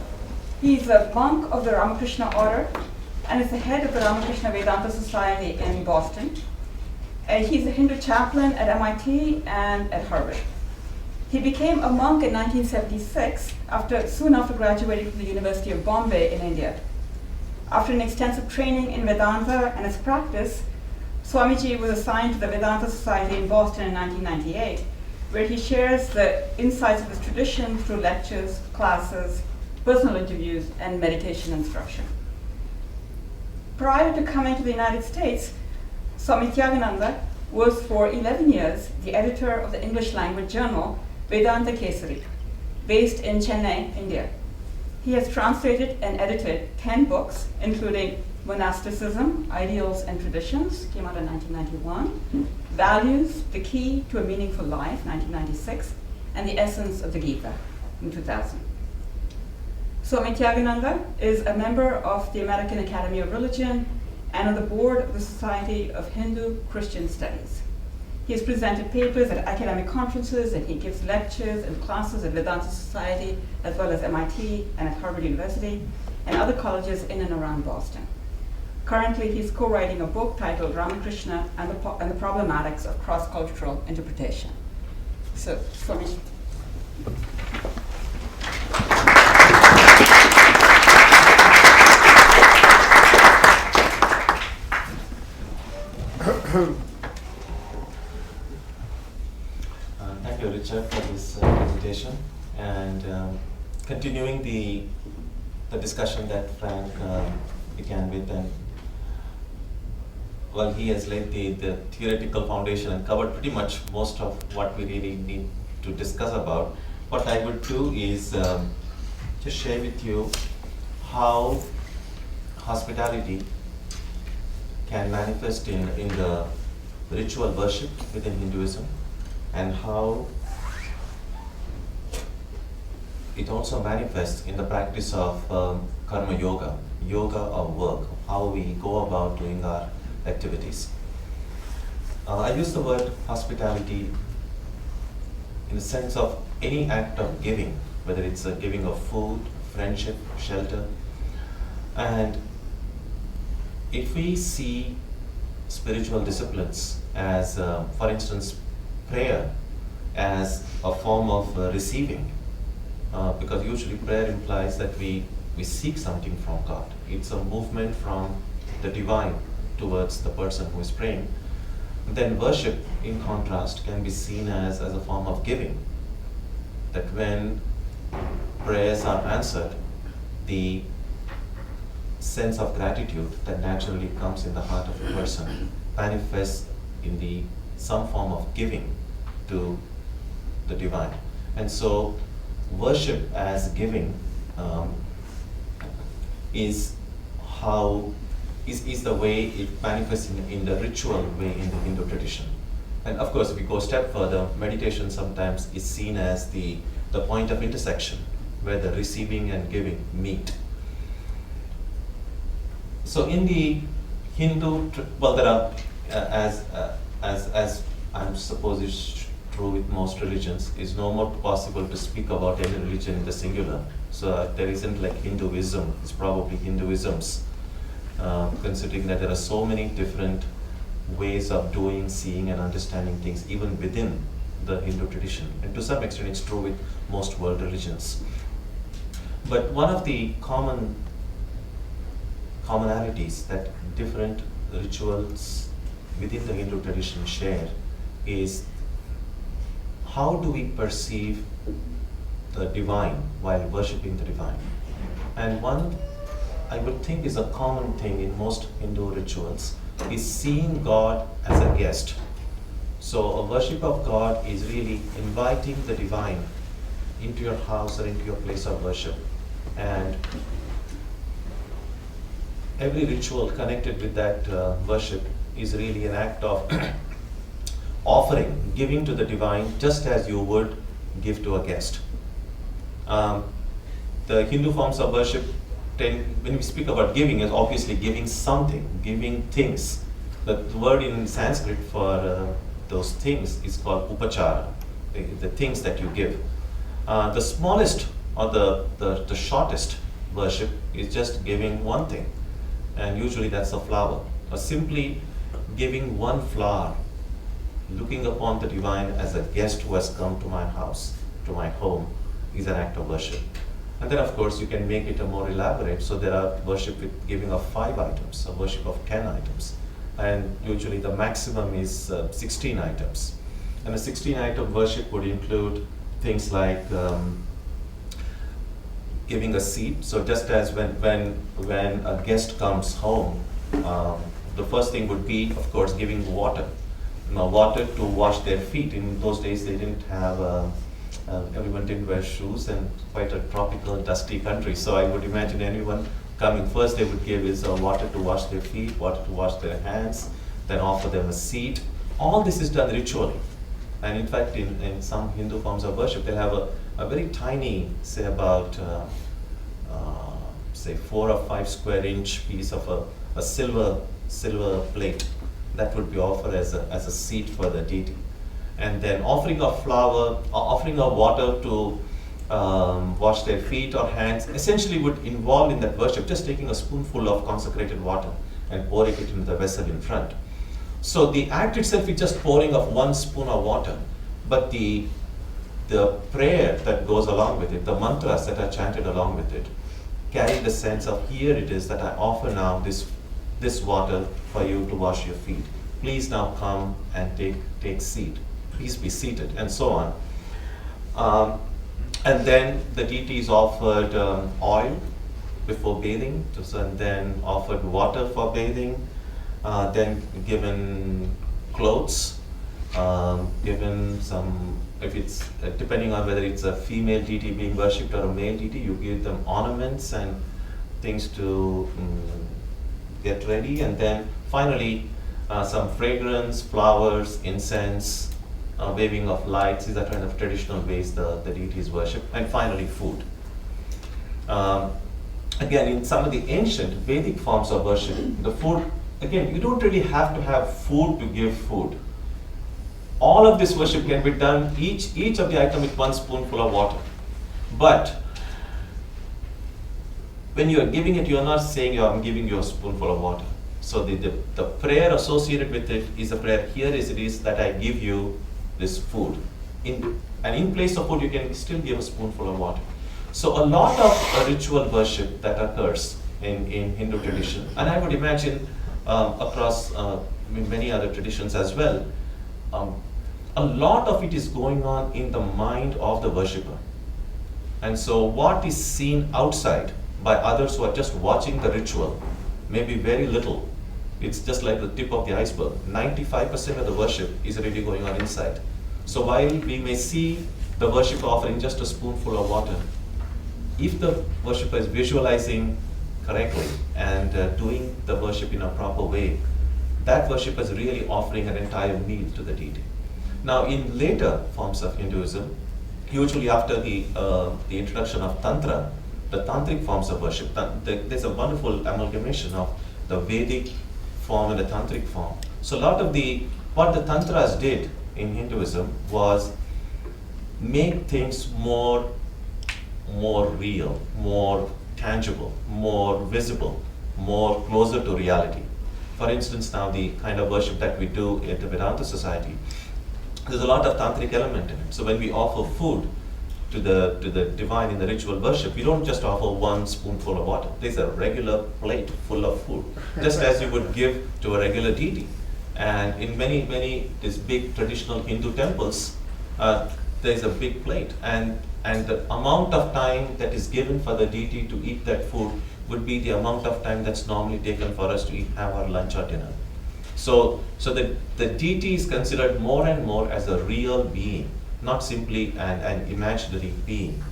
He's a monk of the Ramakrishna Order and is the head of the Ramakrishna Vedanta Society in Boston. He's a Hindu chaplain at MIT and at Harvard. He became a monk in 1976, soon after graduating from the University of Bombay in India. After an extensive training in Vedanta and its practice, Swamiji was assigned to the Vedanta Society in Boston in 1998, where he shares the insights of his tradition through lectures, classes, personal interviews, and meditation instruction. Prior to coming to the United States, Swami Tyagananda was for 11 years the editor of the English language journal Vedanta Kesari, based in Chennai, India. He has translated and edited 10 books, including Monasticism, Ideals and Traditions, came out in 1991, Values, The Key to a Meaningful Life, 1996, and The Essence of the Gita, in 2000. Swami Tyagananda is a member of the American Academy of Religion and on the board of the Society of Hindu-Christian Studies. He has presented papers at academic conferences, and he gives lectures and classes at Vedanta Society, as well as MIT and at Harvard University, and other colleges in and around Boston. Currently, he's co-writing a book titled Ramakrishna and the Problematics of Cross-Cultural Interpretation. So, Swami. Thank you, Richard, for this presentation. And continuing the discussion that Frank began with, and well, he has laid the theoretical foundation and covered pretty much most of what we really need to discuss about. What I would do is just share with you how hospitality can manifest in the ritual worship within Hinduism, and how it also manifests in the practice of karma yoga, yoga of work, how we go about doing our activities. I use the word hospitality in the sense of any act of giving, whether it's a giving of food, friendship, shelter. And if we see spiritual disciplines as, for instance, prayer as a form of receiving, because usually prayer implies that we seek something from God. It's a movement from the divine towards the person who is praying. Then worship, in contrast, can be seen as a form of giving. That when prayers are answered, the sense of gratitude that naturally comes in the heart of a person manifests in some form of giving to the divine. And so worship as giving is how is the way it manifests in the ritual way in the Hindu tradition. And of course, if we go a step further, meditation sometimes is seen as the point of intersection where the receiving and giving meet. So in the Hindu, well, there are, as I suppose is true with most religions, it's no more possible to speak about any religion in the singular. So there isn't like Hinduism, it's probably Hinduisms, considering that there are so many different ways of doing, seeing and understanding things even within the Hindu tradition. And to some extent it's true with most world religions. But one of the commonalities that different rituals within the Hindu tradition share is how do we perceive the divine while worshipping the divine. And one I would think is a common thing in most Hindu rituals is seeing God as a guest. So a worship of God is really inviting the divine into your house or into your place of worship. And every ritual connected with that worship is really an act of offering, giving to the divine just as you would give to a guest. The Hindu forms of worship, when we speak about giving, is obviously giving something, giving things. The word in Sanskrit for those things is called upachara, the things that you give. The smallest or the shortest worship is just giving one thing, and usually that's a flower. Or simply giving one flower, looking upon the divine as a guest who has come to my house, to my home, is an act of worship. And then of course you can make it a more elaborate, so there are worship with giving of 5 items, a worship of 10 items. And usually the maximum is 16 items. And a 16-item worship would include things like giving a seat. So just as when a guest comes home, the first thing would be, of course, giving water. Now, water to wash their feet. In those days, they didn't have, everyone didn't wear shoes, and quite a tropical, dusty country. So I would imagine anyone coming first, they would give is water to wash their feet, water to wash their hands, then offer them a seat. All this is done ritually. And in fact, in some Hindu forms of worship, they'll have a very tiny, say about, say 4 or 5 square inch piece of a silver plate that would be offered as a seat for the deity. And then offering a flower, offering a water to wash their feet or hands, essentially would involve in that worship just taking a spoonful of consecrated water and pouring it into the vessel in front. So the act itself is just pouring of 1 spoon of water, but the prayer that goes along with it, the mantras that are chanted along with it, carry the sense of, here it is that I offer now this water for you to wash your feet. Please now come and take seat. Please be seated, and so on. And then the deity is offered oil before bathing, and then offered water for bathing, then given clothes, given some, if it's depending on whether it's a female deity being worshipped or a male deity, you give them ornaments and things to get ready, and then finally some fragrance, flowers, incense, waving of lights. These are kind of traditional ways the deity is worshipped, and finally food. Again, in some of the ancient Vedic forms of worship, the food, again, you don't really have to have food to give food. All of this worship can be done, each of the item with 1 spoonful of water. But when you are giving it, you are not saying, I'm giving you a spoonful of water. So the prayer associated with it is a prayer, here as it is that I give you this food. And in place of food, you can still give a spoonful of water. So a lot of ritual worship that occurs in Hindu tradition, and I would imagine across many other traditions as well, a lot of it is going on in the mind of the worshipper. And so what is seen outside by others who are just watching the ritual may be very little. It's just like the tip of the iceberg. 95% of the worship is really going on inside. So while we may see the worshipper offering just a spoonful of water, if the worshipper is visualizing correctly and doing the worship in a proper way, that worship is really offering an entire meal to the deity. Now, in later forms of Hinduism, usually after the introduction of Tantra, the tantric forms of worship, there's a wonderful amalgamation of the Vedic form and the tantric form. So a lot of what the Tantras did in Hinduism was make things more real, more tangible, more visible, more closer to reality. For instance, now the kind of worship that we do at the Vedanta Society, there's a lot of tantric element in it. So when we offer food to the divine in the ritual worship, we don't just offer one spoonful of water. There's a regular plate full of food, just as you would give to a regular deity. And in many these big traditional Hindu temples, there's a big plate, and the amount of time that is given for the deity to eat that food would be the amount of time that's normally taken for us to have our lunch or dinner. So the deity is considered more and more as a real being, not simply an imaginary being.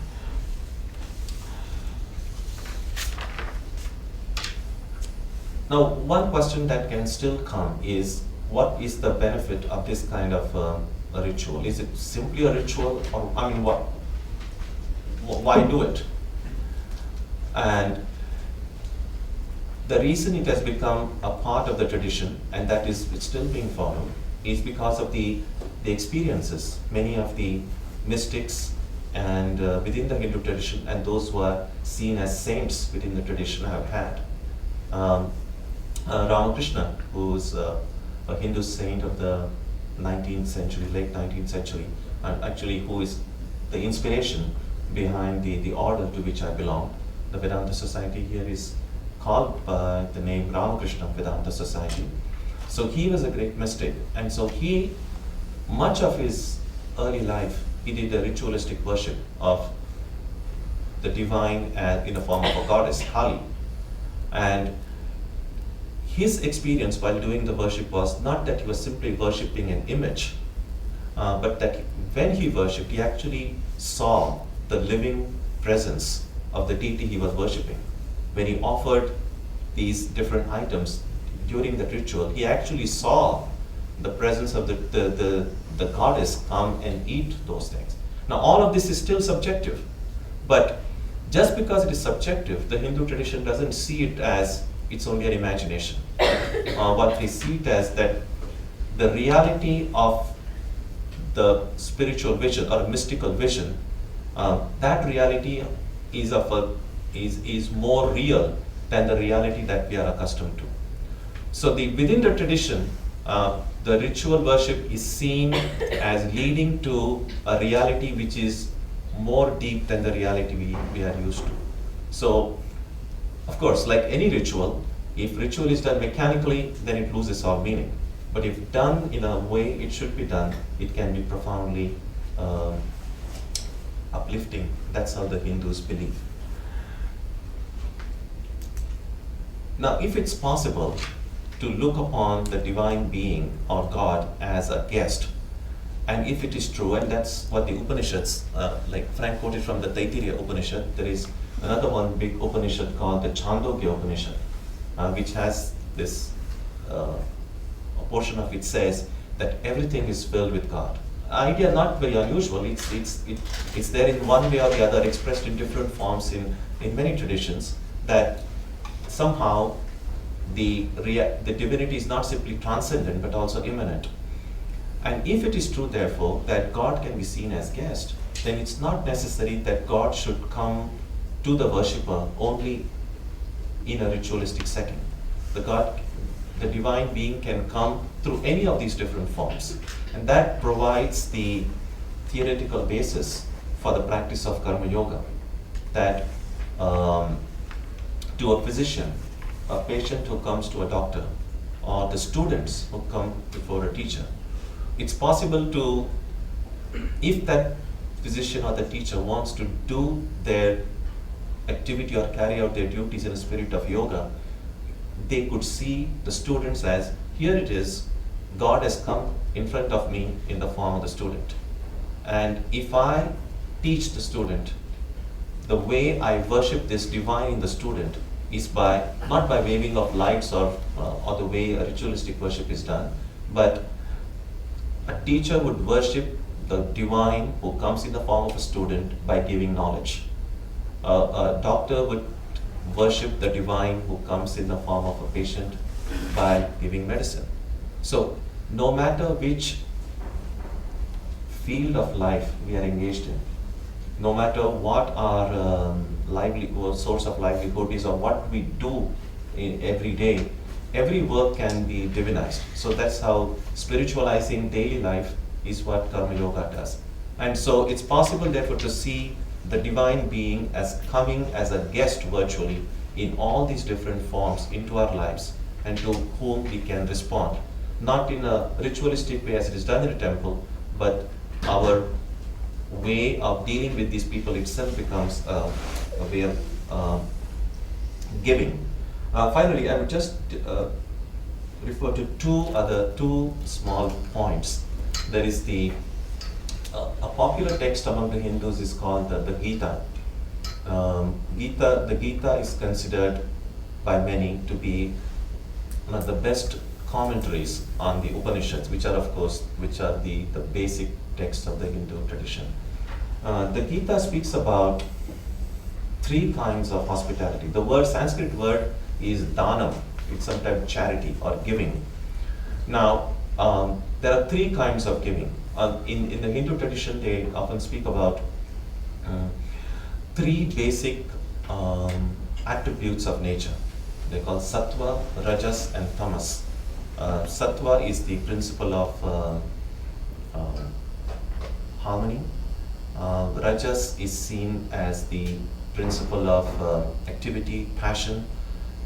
Now, one question that can still come is, what is the benefit of this kind of a ritual? Is it simply a ritual, or why do it? And the reason it has become a part of the tradition, and that is it's still being followed, is because of the experiences many of the mystics and within the Hindu tradition and those who are seen as saints within the tradition have had. Ramakrishna, who's a Hindu saint of the 19th century, late 19th century, and actually who is the inspiration behind the order to which I belong. The Vedanta Society here is called by the name Ramakrishna Vedanta Society. So he was a great mystic, and so much of his early life, he did a ritualistic worship of the divine in the form of a goddess, Kali. And his experience while doing the worship was not that he was simply worshipping an image, but that when he worshipped, he actually saw the living presence of the deity he was worshipping. When he offered these different items during the ritual, he actually saw the presence of the goddess come and eat those things. Now, all of this is still subjective, but just because it is subjective, the Hindu tradition doesn't see it as it's only an imagination. What they see it as that the reality of the spiritual vision or mystical vision, that reality is more real than the reality that we are accustomed to. So within the tradition, the ritual worship is seen as leading to a reality which is more deep than the reality we are used to. So, of course, like any ritual, if ritual is done mechanically, then it loses all meaning. But if done in a way it should be done, it can be profoundly uplifting. That's how the Hindus believe. Now, if it's possible to look upon the divine being or God as a guest, and if it is true, and that's what the Upanishads, like Frank quoted from the Taittiriya Upanishad, there is another one big Upanishad called the Chandogya Upanishad, which has this, a portion of it says that everything is filled with God. Idea not very unusual, it's there in one way or the other, expressed in different forms in many traditions, that somehow the divinity is not simply transcendent but also immanent. And if it is true, therefore, that God can be seen as guest, then it's not necessary that God should come to the worshipper only in a ritualistic setting. The divine being can come through any of these different forms. And that provides the theoretical basis for the practice of karma yoga. That to a physician, a patient who comes to a doctor, or the students who come before a teacher, it's possible to, if that physician or the teacher wants to do their activity or carry out their duties in a spirit of yoga, they could see the students as, here it is, God has come in front of me in the form of the student. And if I teach the student the way I worship this divine in the student, is by not by waving of lights or the way a ritualistic worship is done, but a teacher would worship the divine who comes in the form of a student by giving knowledge. A doctor would worship the divine who comes in the form of a patient by giving medicine. So no matter which field of life we are engaged in, no matter what our source of livelihood is or what we do every day, every work can be divinized. So that's how spiritualizing daily life is what Karma Yoga does. And so it's possible therefore to see the divine being as coming as a guest virtually in all these different forms into our lives, and to whom we can respond, not in a ritualistic way as it is done in a temple, but our way of dealing with these people itself becomes a way of giving. Finally, I would just refer to two small points. There is a popular text among the Hindus is called the Gita. The Gita is considered by many to be one of the best commentaries on the Upanishads, which are the basic texts of the Hindu tradition. The Gita speaks about three kinds of hospitality. The Sanskrit word is dhanam. It's sometimes charity or giving. Now, there are three kinds of giving. In the Hindu tradition, they often speak about three basic attributes of nature. They call sattva, rajas, and tamas. Sattva is the principle of harmony. Rajas is seen as the principle of activity, passion,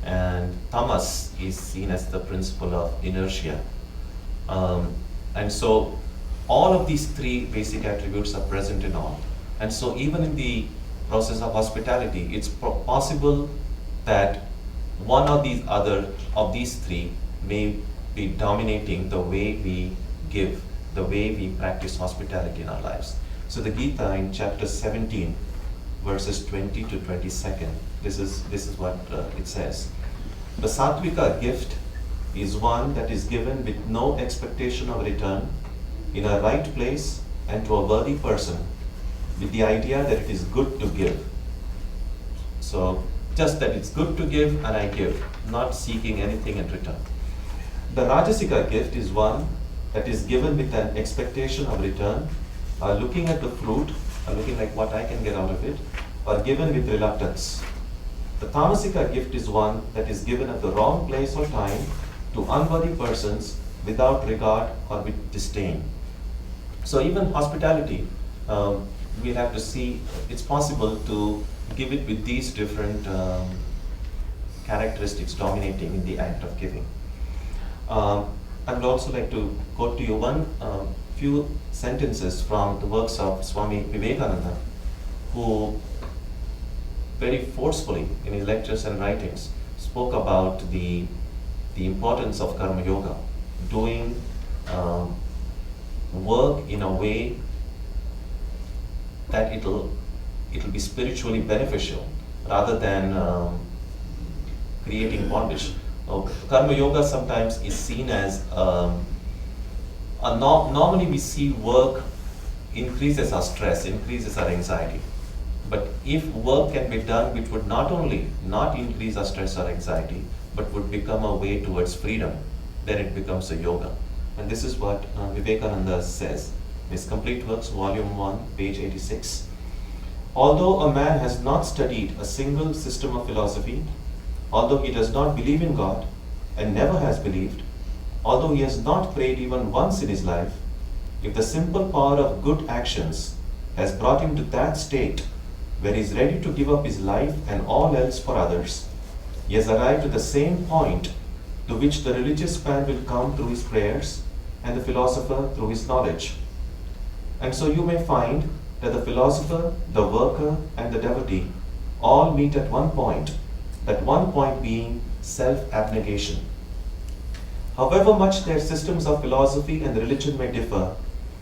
and tamas is seen as the principle of inertia. And so all of these three basic attributes are present in all. And so even in the process of hospitality, it's possible that one or these three may be dominating the way we give, the way we practice hospitality in our lives. So the Gita in chapter 17, verses 20 to 22, this is what it says. The Sattvika gift is one that is given with no expectation of return, in a right place and to a worthy person, with the idea that it is good to give. So just that it's good to give and I give, not seeking anything in return. The Rajasika gift is one that is given with an expectation of return, looking at the fruit, looking like what I can get out of it, or given with reluctance. The Tamasika gift is one that is given at the wrong place or time to unworthy persons without regard or with disdain. So even hospitality, we have to see it's possible to give it with these different characteristics dominating in the act of giving. I would also like to quote to you one few sentences from the works of Swami Vivekananda, who very forcefully in his lectures and writings spoke about the importance of karma yoga, doing work in a way that it'll be spiritually beneficial rather than creating bondage. Karma yoga sometimes is seen as normally we see work increases our stress, increases our anxiety. But if work can be done which would not only not increase our stress or anxiety, but would become a way towards freedom, then it becomes a yoga. And this is what Vivekananda says. His Complete Works, Volume 1, page 86. Although a man has not studied a single system of philosophy, although he does not believe in God and never has believed, although he has not prayed even once in his life, if the simple power of good actions has brought him to that state where he is ready to give up his life and all else for others, he has arrived at the same point to which the religious man will come through his prayers and the philosopher through his knowledge. And so you may find that the philosopher, the worker, and the devotee all meet at one point, that one point being self-abnegation. However much their systems of philosophy and religion may differ,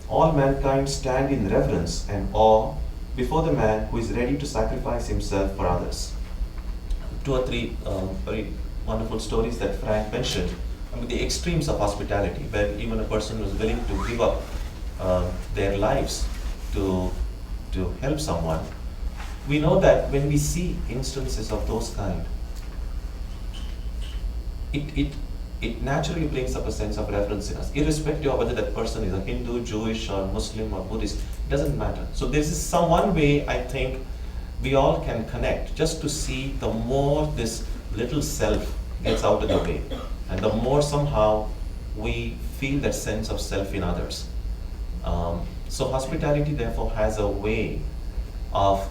all mankind stand in reverence and awe before the man who is ready to sacrifice himself for others. two or three very wonderful stories that Frank mentioned. I mean, the extremes of hospitality, where even a person was willing to give up their lives to help someone. We know that when we see instances of those kind, it naturally brings up a sense of reverence in us, irrespective of whether that person is a Hindu, Jewish, or Muslim, or Buddhist. It doesn't matter. So this is some one way I think we all can connect, just to see the more this little self gets out of the way, and the more somehow we feel that sense of self in others. So hospitality therefore has a way of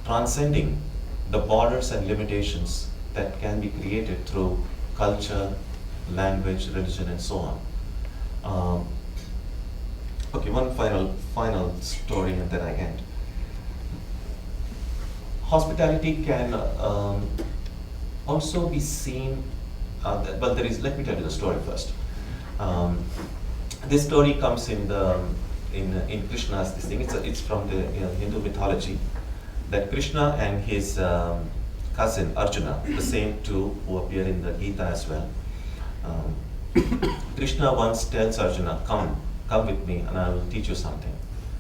transcending the borders and limitations that can be created through culture, language, religion, and so on. Okay, one final story and then I end. Hospitality can also be seen, well, let me tell you the story first. This story comes in Krishna's this thing. It's from the Hindu mythology, that Krishna and his cousin Arjuna, the same two who appear in the Gita as well. Krishna once tells Arjuna, come with me and I will teach you something.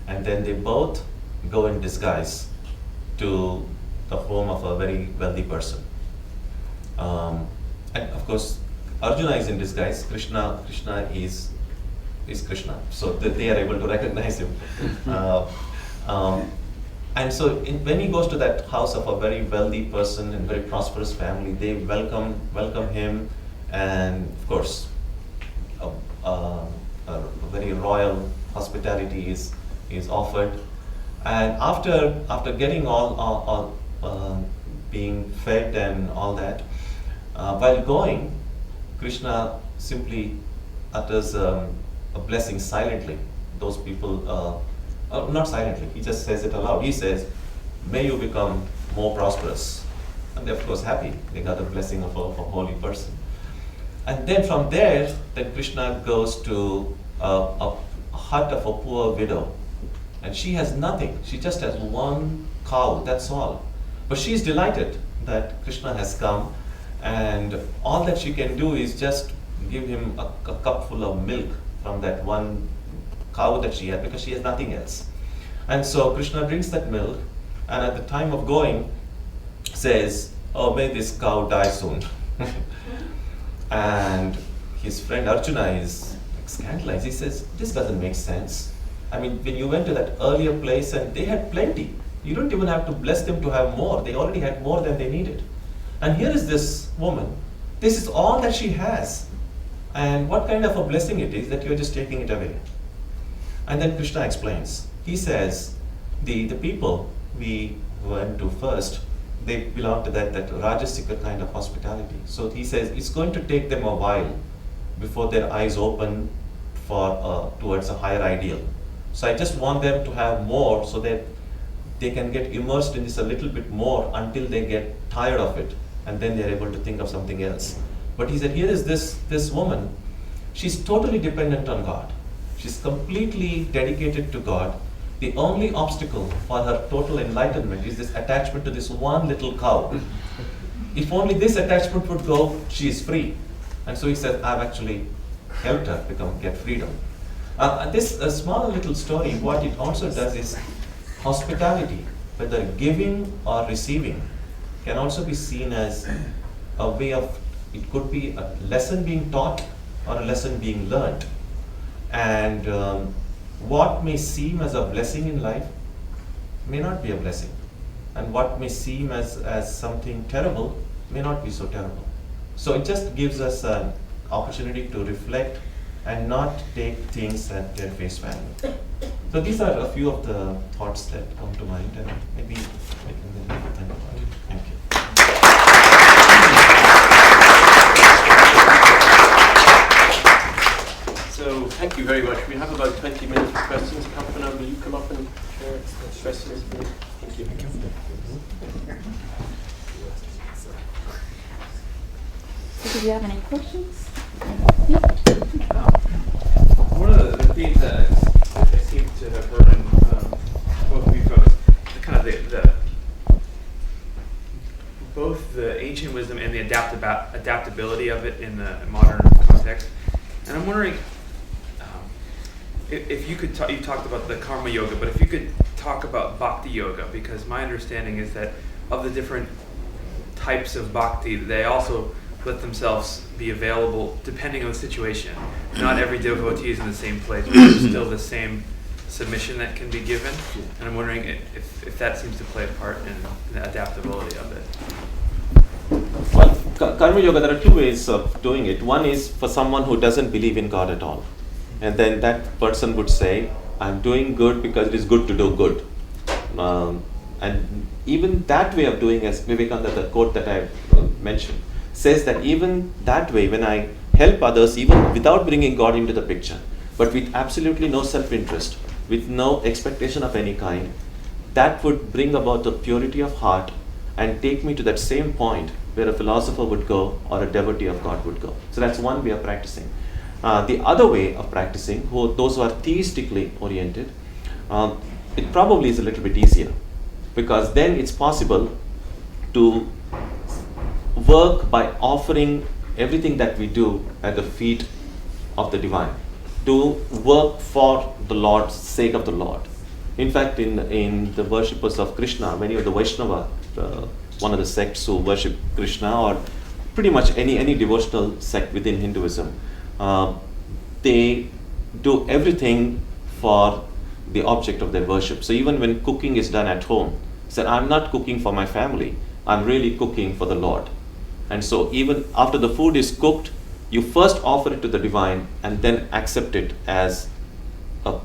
And then they both go in disguise to the home of a very wealthy person. And of course, Arjuna is in disguise, Krishna is Krishna. So they are able to recognize him. And so when he goes to that house of a very wealthy person and very prosperous family, they welcome him, and of course, a very royal hospitality is offered. And after getting all being fed and all that, while going, Krishna simply utters a blessing silently. Those people. Not silently, he just says it aloud. He says, may you become more prosperous. And they're of course happy. They got the blessing of a holy person. And then from there, then Krishna goes to a hut of a poor widow. And she has nothing. She just has one cow, that's all. But she's delighted that Krishna has come, and all that she can do is just give him a cup full of milk from that one cow that she had, because she has nothing else. And so Krishna drinks that milk, and at the time of going says, oh, may this cow die soon. And his friend Arjuna is scandalized. He says, this doesn't make sense. I mean, when you went to that earlier place and they had plenty, you don't even have to bless them to have more. They already had more than they needed. And here is this woman, this is all that she has. And what kind of a blessing it is that you're just taking it away. And then Krishna explains. He says, the people we went to first, they belong to that Rajasika kind of hospitality. So he says it's going to take them a while before their eyes open towards a higher ideal. So I just want them to have more so that they can get immersed in this a little bit more until they get tired of it, and then they're able to think of something else. But he said, here is this woman, she's totally dependent on God. She's completely dedicated to God. The only obstacle for her total enlightenment is this attachment to this one little cow. If only this attachment would go, she is free. And so he says, I've actually helped her get freedom. This small little story, what it also does is hospitality, whether giving or receiving, can also be seen as a way of, it could be a lesson being taught or a lesson being learned. And what may seem as a blessing in life may not be a blessing. And what may seem as something terrible may not be so terrible. So it just gives us an opportunity to reflect and not take things at their face value. So these are a few of the thoughts that come to mind, and maybe I can then think about it. Thank you. So thank you very much. We have about 20 minutes for questions. Kampana, will you come up and share questions, please? Thank you. So do you have any questions? One of the themes that I seem to have heard in both of you folks, kind of the both the ancient wisdom and the adaptability of it in the modern context. And I'm wondering if you could you talked about the karma yoga, but if you could talk about bhakti yoga, because my understanding is that of the different types of bhakti, they also let themselves be available depending on the situation. Not every devotee is in the same place, but there's still the same submission that can be given. And I'm wondering if that seems to play a part in the adaptability of it. Well, karma yoga, there are two ways of doing it. One is for someone who doesn't believe in God at all. And then that person would say, I'm doing good because it is good to do good. And even that way of doing, as Vivekananda, the quote that I mentioned, says that even that way, when I help others, even without bringing God into the picture, but with absolutely no self-interest, with no expectation of any kind, that would bring about the purity of heart and take me to that same point where a philosopher would go or a devotee of God would go. So that's one way of practicing. The other way of practicing, those who are theistically oriented, it probably is a little bit easier, because then it's possible to work by offering everything that we do at the feet of the divine, to work for the Lord's sake of the Lord. In fact, in the worshippers of Krishna, many of the Vaishnava, one of the sects who worship Krishna, or pretty much any devotional sect within Hinduism, they do everything for the object of their worship. So even when cooking is done at home, say, I'm not cooking for my family, I'm really cooking for the Lord. And so even after the food is cooked, you first offer it to the divine and then accept it as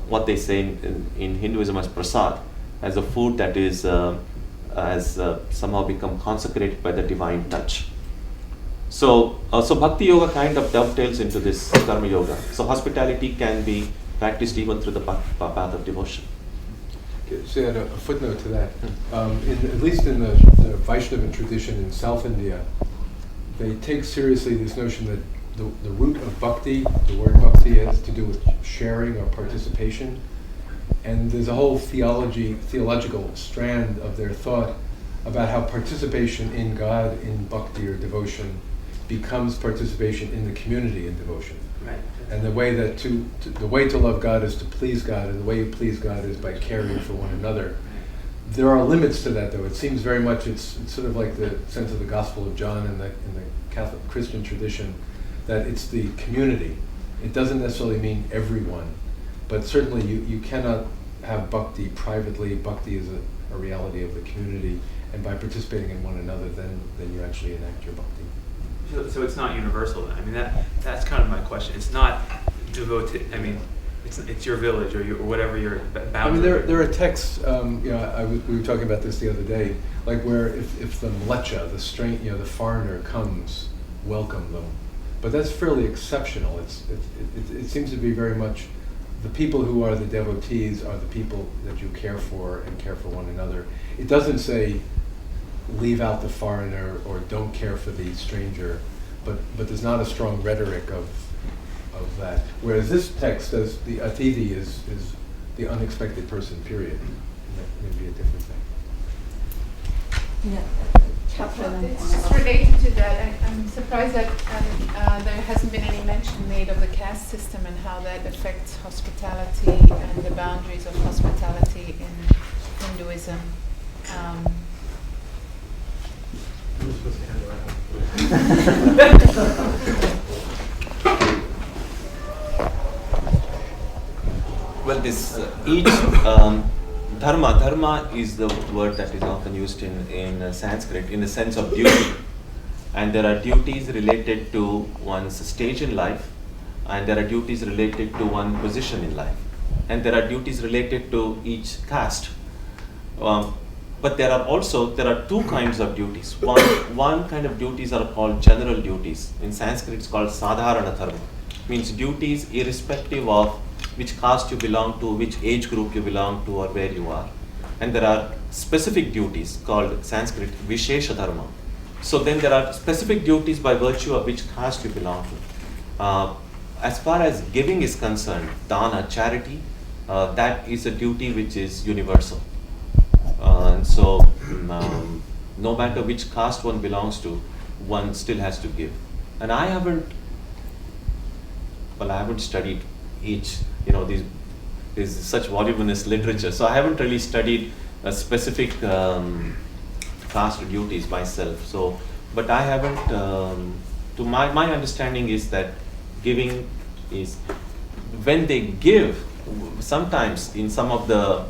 what they say in Hinduism as prasad, as a food that is somehow become consecrated by the divine touch. So Bhakti Yoga kind of dovetails into this Karma Yoga. So hospitality can be practiced even through the path of devotion. So add a footnote to that. At least in the Vaishnava tradition in South India, they take seriously this notion that the root of bhakti, the word bhakti, has to do with sharing or participation. And there's a whole theological strand of their thought about how participation in God, in bhakti or devotion, becomes participation in the community in devotion. Right. And the way that the way to love God is to please God, and the way you please God is by caring for one another. There are limits to that, though. It seems very much it's sort of like the sense of the Gospel of John in the Catholic Christian tradition, that it's the community. It doesn't necessarily mean everyone, but certainly you cannot have bhakti privately. Bhakti is a reality of the community, and by participating in one another, then you actually enact your bhakti. So it's not universal then. I mean, that's kind of my question. It's not devoted. I mean, it's your village or whatever your boundary. I mean, there are texts. We were talking about this the other day, like where if the mlecha, the foreigner comes, welcome them. But that's fairly exceptional. It seems to be very much the people who are the devotees are the people that you care for and care for one another. It doesn't say leave out the foreigner or don't care for the stranger, but there's not a strong rhetoric of that. Whereas this text says the atithi is the unexpected person, period. And that may be a different thing. Yeah. It's just related to that. I'm surprised that there hasn't been any mention made of the caste system and how that affects hospitality and the boundaries of hospitality in Hinduism. Well, this each dharma is the word that is often used in Sanskrit in the sense of duty, and there are duties related to one's stage in life, and there are duties related to one position in life, and there are duties related to each caste. But there are two kinds of duties. One kind of duties are called general duties. In Sanskrit, it's called sadharana dharma. Means duties irrespective of which caste you belong to, which age group you belong to, or where you are. And there are specific duties called Sanskrit vishesha dharma. So then there are specific duties by virtue of which caste you belong to. As far as giving is concerned, dana, charity, that is a duty which is universal. And so no matter which caste one belongs to, one still has to give. And I haven't studied each, there's such voluminous literature, so I haven't really studied a specific caste duties myself. So, but I haven't, to my understanding is that giving is, when they give, sometimes in some of the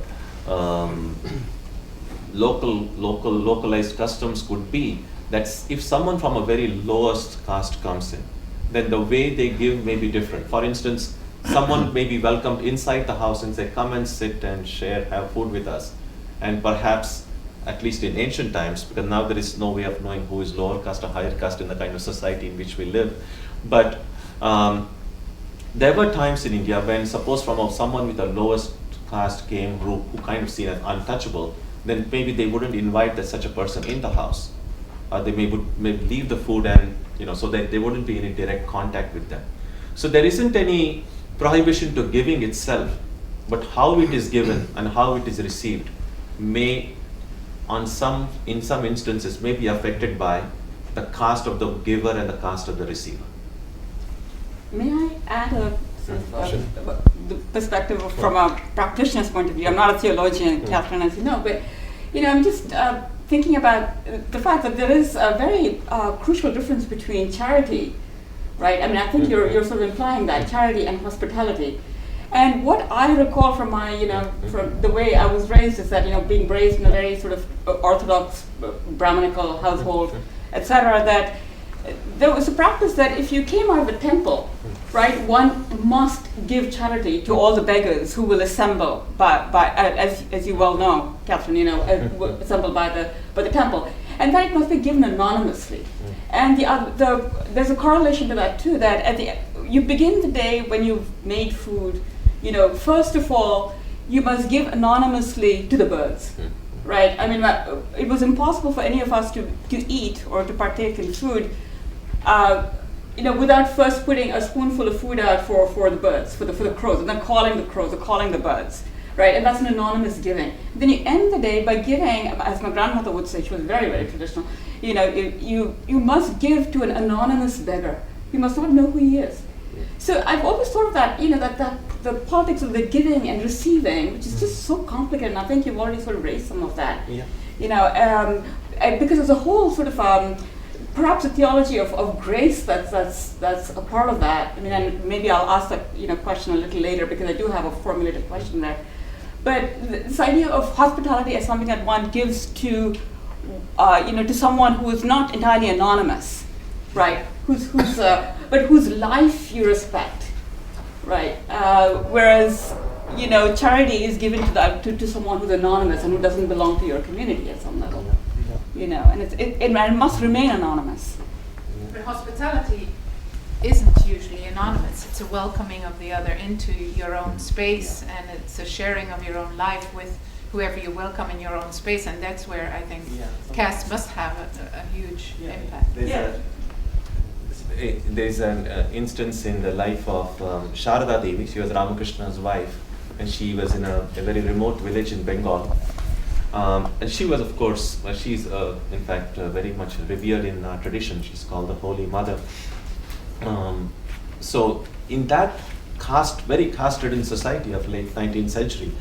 localized customs could be that if someone from a very lowest caste comes in, then the way they give may be different. For instance, someone may be welcomed inside the house and say, come and sit and share, have food with us. And perhaps, at least in ancient times, because now there is no way of knowing who is lower caste or higher caste in the kind of society in which we live. But there were times in India when, suppose someone with the lowest caste came who kind of seen as untouchable, then maybe they wouldn't invite such a person in the house. They may leave the food and, so that there wouldn't be any direct contact with them. So there isn't any prohibition to giving itself, but how it is given and how it is received may, in some instances, may be affected by the caste of the giver and the caste of the receiver. May I add a the perspective from a practitioner's point of view? I'm not a theologian, Catherine, as you know, but I'm just thinking about the fact that there is a very crucial difference between charity, right? I mean, I think you're sort of implying that, charity and hospitality. And what I recall from my, from the way I was raised is that, being raised in a very sort of orthodox Brahminical household, etc., that there was a practice that if you came out of a temple, right, one must give charity to all the beggars who will assemble as you well know, Catherine, assemble by the temple, and that it must be given anonymously. And there's a correlation to that too. That you begin the day when you've made food. First of all, you must give anonymously to the birds, right? I mean, it was impossible for any of us to eat or to partake in food, without first putting a spoonful of food out for the birds, for the crows, and then calling the crows or calling the birds, right? And that's an anonymous giving. Then you end the day by giving, as my grandmother would say, she was very, very traditional. You must give to an anonymous beggar. You must not know who he is. So I've always thought of that, that the politics of the giving and receiving, which is just so complicated, and I think you've already sort of raised some of that. Yeah. Because there's a whole sort of perhaps a theology of grace that's a part of that. I mean, and maybe I'll ask that question a little later because I do have a formulated question there. But this idea of hospitality as something that one gives to someone who is not entirely anonymous, right? But whose life you respect, right? Whereas, charity is given to someone who's anonymous and who doesn't belong to your community at some level, and it must remain anonymous. But hospitality isn't usually anonymous. It's a welcoming of the other into your own space, and it's a sharing of your own life with whoever you welcome in your own space, and that's where I think caste must have a huge impact. There's an instance in the life of Sharada Devi. She was Ramakrishna's wife, and she was in a very remote village in Bengal. And she was, of course, she's in fact very much revered in our tradition. She's called the Holy Mother. So in that very caste-ridden society of late 19th century,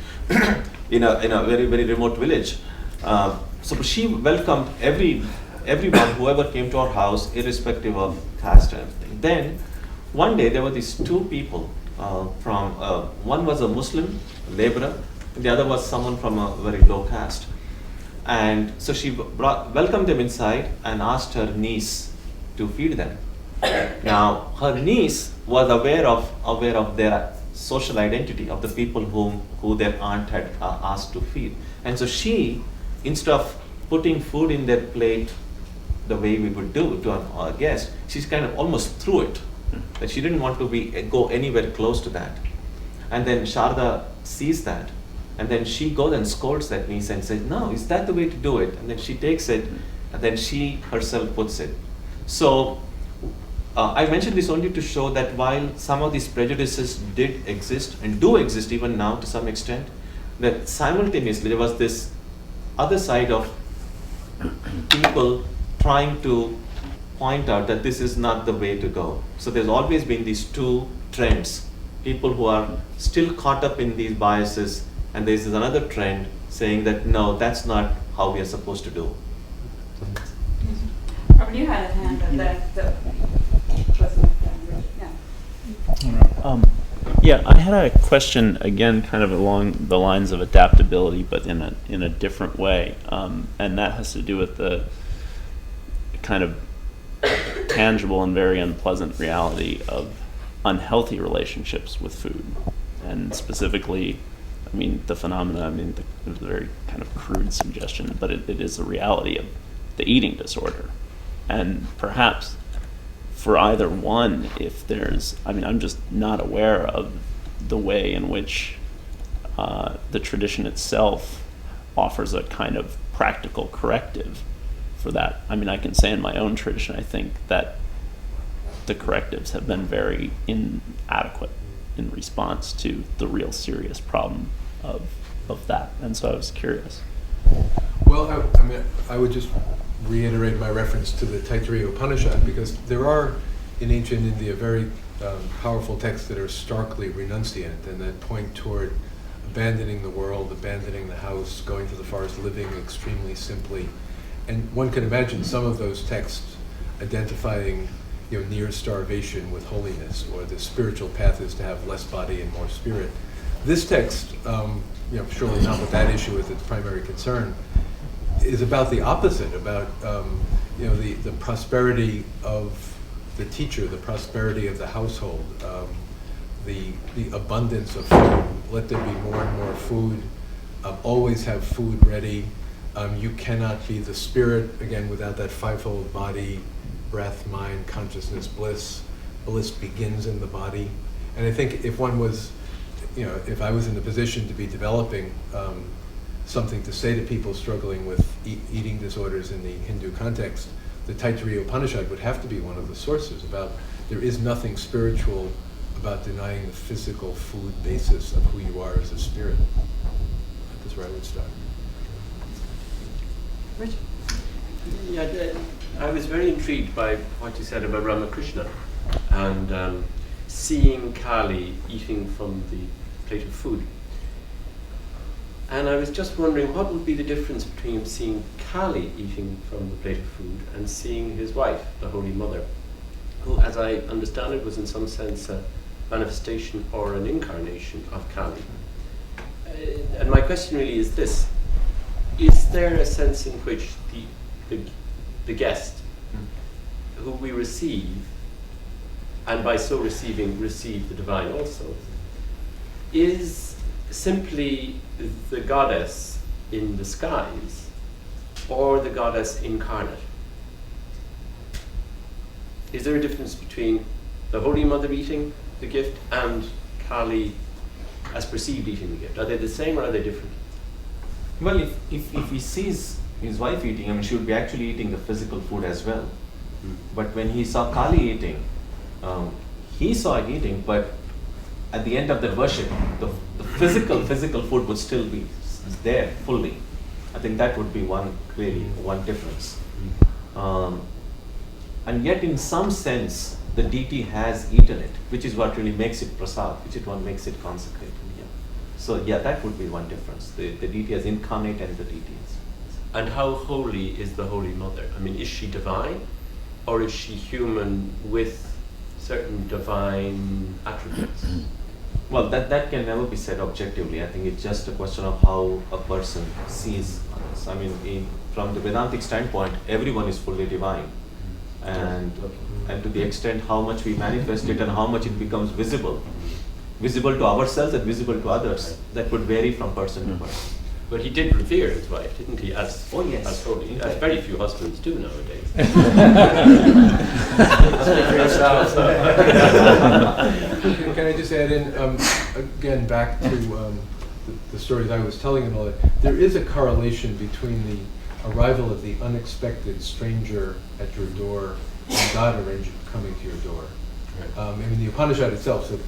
in a very, very remote village, so she welcomed everyone, whoever came to our house, irrespective of caste and everything. Then, one day, there were these two people one was a Muslim laborer, the other was someone from a very low caste. And so she welcomed them inside and asked her niece to feed them. Now, her niece was aware of their social identity, of the people who their aunt had asked to feed. And so she, instead of putting food in their plate the way we would do to our guest, she's kind of almost threw it. That she didn't want to go anywhere close to that. And then Sharda sees that, and then she goes and scolds that niece and says, "No, is that the way to do it?" And then she takes it, and then she herself puts it. So I mentioned this only to show that while some of these prejudices did exist and do exist even now to some extent, that simultaneously there was this other side of people trying to point out that this is not the way to go. So there's always been these two trends. People who are still caught up in these biases, and there's another trend saying that no, that's not how we are supposed to do. Robert, you had a hand up there. Yeah, I had a question again, kind of along the lines of adaptability, but in a different way, and that has to do with the kind of tangible and very unpleasant reality of unhealthy relationships with food, and specifically, I mean, the phenomena. I mean, it was a very kind of crude suggestion, but it is a reality of the eating disorder, and perhaps for either one, if there's, I mean, I'm just not aware of the way in which the tradition itself offers a kind of practical corrective for that. I mean, I can say in my own tradition, I think that the correctives have been very inadequate in response to the real serious problem of that. And so I was curious. Well, I mean, I would just reiterate my reference to the Taittiriya Upanishad, because there are in ancient India very powerful texts that are starkly renunciant and that point toward abandoning the world, abandoning the house, going to the forest, living extremely simply. And one can imagine some of those texts identifying, near starvation with holiness, or the spiritual path is to have less body and more spirit. This text, surely not with that issue as its primary concern, is about the opposite, about the prosperity of the teacher, the prosperity of the household, the abundance of food. Let there be more and more food. Always have food ready. You cannot be the spirit, again, without that fivefold body, breath, mind, consciousness, bliss. Bliss begins in the body. And I think if one was, if I was in the position to be developing something to say to people struggling with eating disorders in the Hindu context, the Taittiriya Upanishad would have to be one of the sources about there is nothing spiritual about denying the physical food basis of who you are as a spirit. That's where I would start. Richard? Yeah, I was very intrigued by what you said about Ramakrishna and seeing Kali eating from the plate of food. And I was just wondering what would be the difference between seeing Kali eating from the plate of food and seeing his wife, the Holy Mother, who, as I understand it, was in some sense a manifestation or an incarnation of Kali. And my question really is this: is there a sense in which the guest who we receive, and by so receiving receive the divine also, is simply the goddess in disguise or the goddess incarnate? Is there a difference between the Holy Mother eating the gift and Kali as perceived eating the gift? Are they the same or are they different? Well, if he sees his wife eating, I mean, she would be actually eating the physical food as well. But when he saw Kali eating, he saw it eating, but at the end of the worship, the physical food would still be there fully. I think that would be one difference. And yet, in some sense, the deity has eaten it, which is what really makes it prasad, which is what makes it consecrated. Yeah. So yeah, that would be one difference. The deity is incarnate and the deity is. And how holy is the Holy Mother? I mean, is she divine or is she human with certain divine attributes? Well, that can never be said objectively. I think it's just a question of how a person sees others. I mean, from the Vedantic standpoint, everyone is fully divine. And to the extent how much we manifest it and how much it becomes visible to ourselves and visible to others, that would vary from person to person. But he did revere his wife, didn't he? As holy. As very few husbands do nowadays. Speak for yourself. Can I just add in, again, back to the stories I was telling and all that, there is a correlation between the arrival of the unexpected stranger at your door and God coming to your door. I mean, the Upanishad itself said,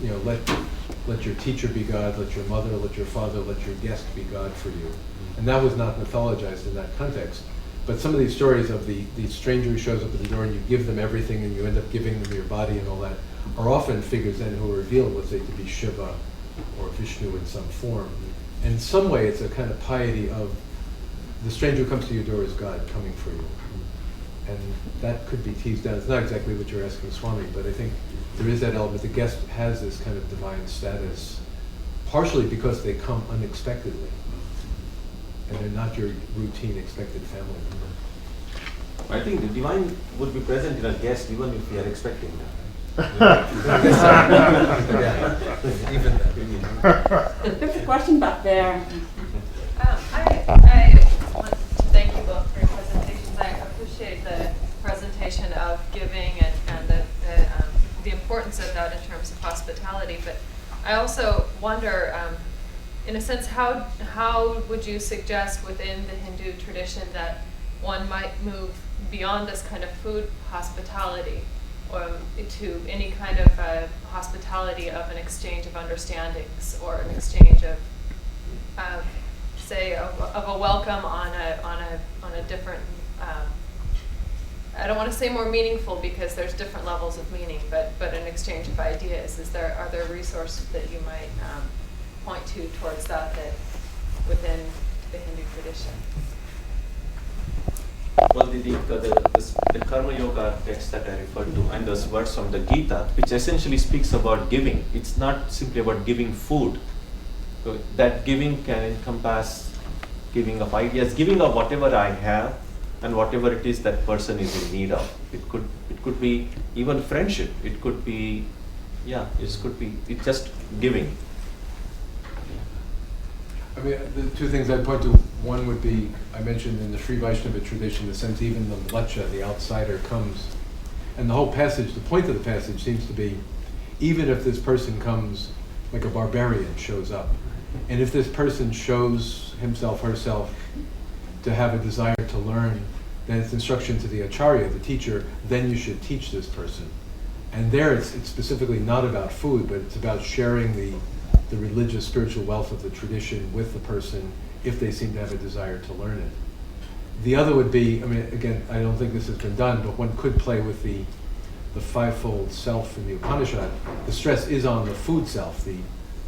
let your teacher be God, let your mother, let your father, let your guest be God for you. And that was not mythologized in that context. But some of these stories of the stranger who shows up at the door and you give them everything and you end up giving them your body and all that are often figures then who are revealed, let's say, to be Shiva or Vishnu in some form. And in some way it's a kind of piety of the stranger who comes to your door is God coming for you. And that could be teased down. It's not exactly what you're asking Swami, but I think there is that element. The guest has this kind of divine status, partially because they come unexpectedly. And they're not your routine expected family member. I think the divine would be present in a guest even if we are expecting that. Even that. There's a question back there. I want to thank you both for your presentations. I appreciate the presentation of giving and the importance of that in terms of hospitality. But I also wonder, in a sense, how would you suggest within the Hindu tradition that one might move beyond this kind of food hospitality to any kind of hospitality of an exchange of understandings or an exchange of say of a welcome on a different I don't want to say more meaningful because there's different levels of meaning, but an exchange of ideas. Are there resources that you might point to towards that within the Hindu tradition? Well, the Karma Yoga text that I referred to and those words from the Gita, which essentially speaks about giving. It's not simply about giving food. So that giving can encompass giving of ideas, giving of whatever I have and whatever it is that person is in need of. It could be even friendship. It could be, it's just giving. I mean, the two things I'd point to, one would be, I mentioned in the Sri Vaishnava tradition, the sense even the mlecha, the outsider, comes. And the whole passage, the point of the passage seems to be, even if this person comes, like a barbarian shows up, and if this person shows himself, herself, to have a desire to learn, then it's instruction to the acharya, the teacher, then you should teach this person. And there it's specifically not about food, but it's about sharing the religious, spiritual wealth of the tradition with the person if they seem to have a desire to learn it. The other would be, I mean, again, I don't think this has been done, but one could play with the fivefold self in the Upanishad. The stress is on the food self,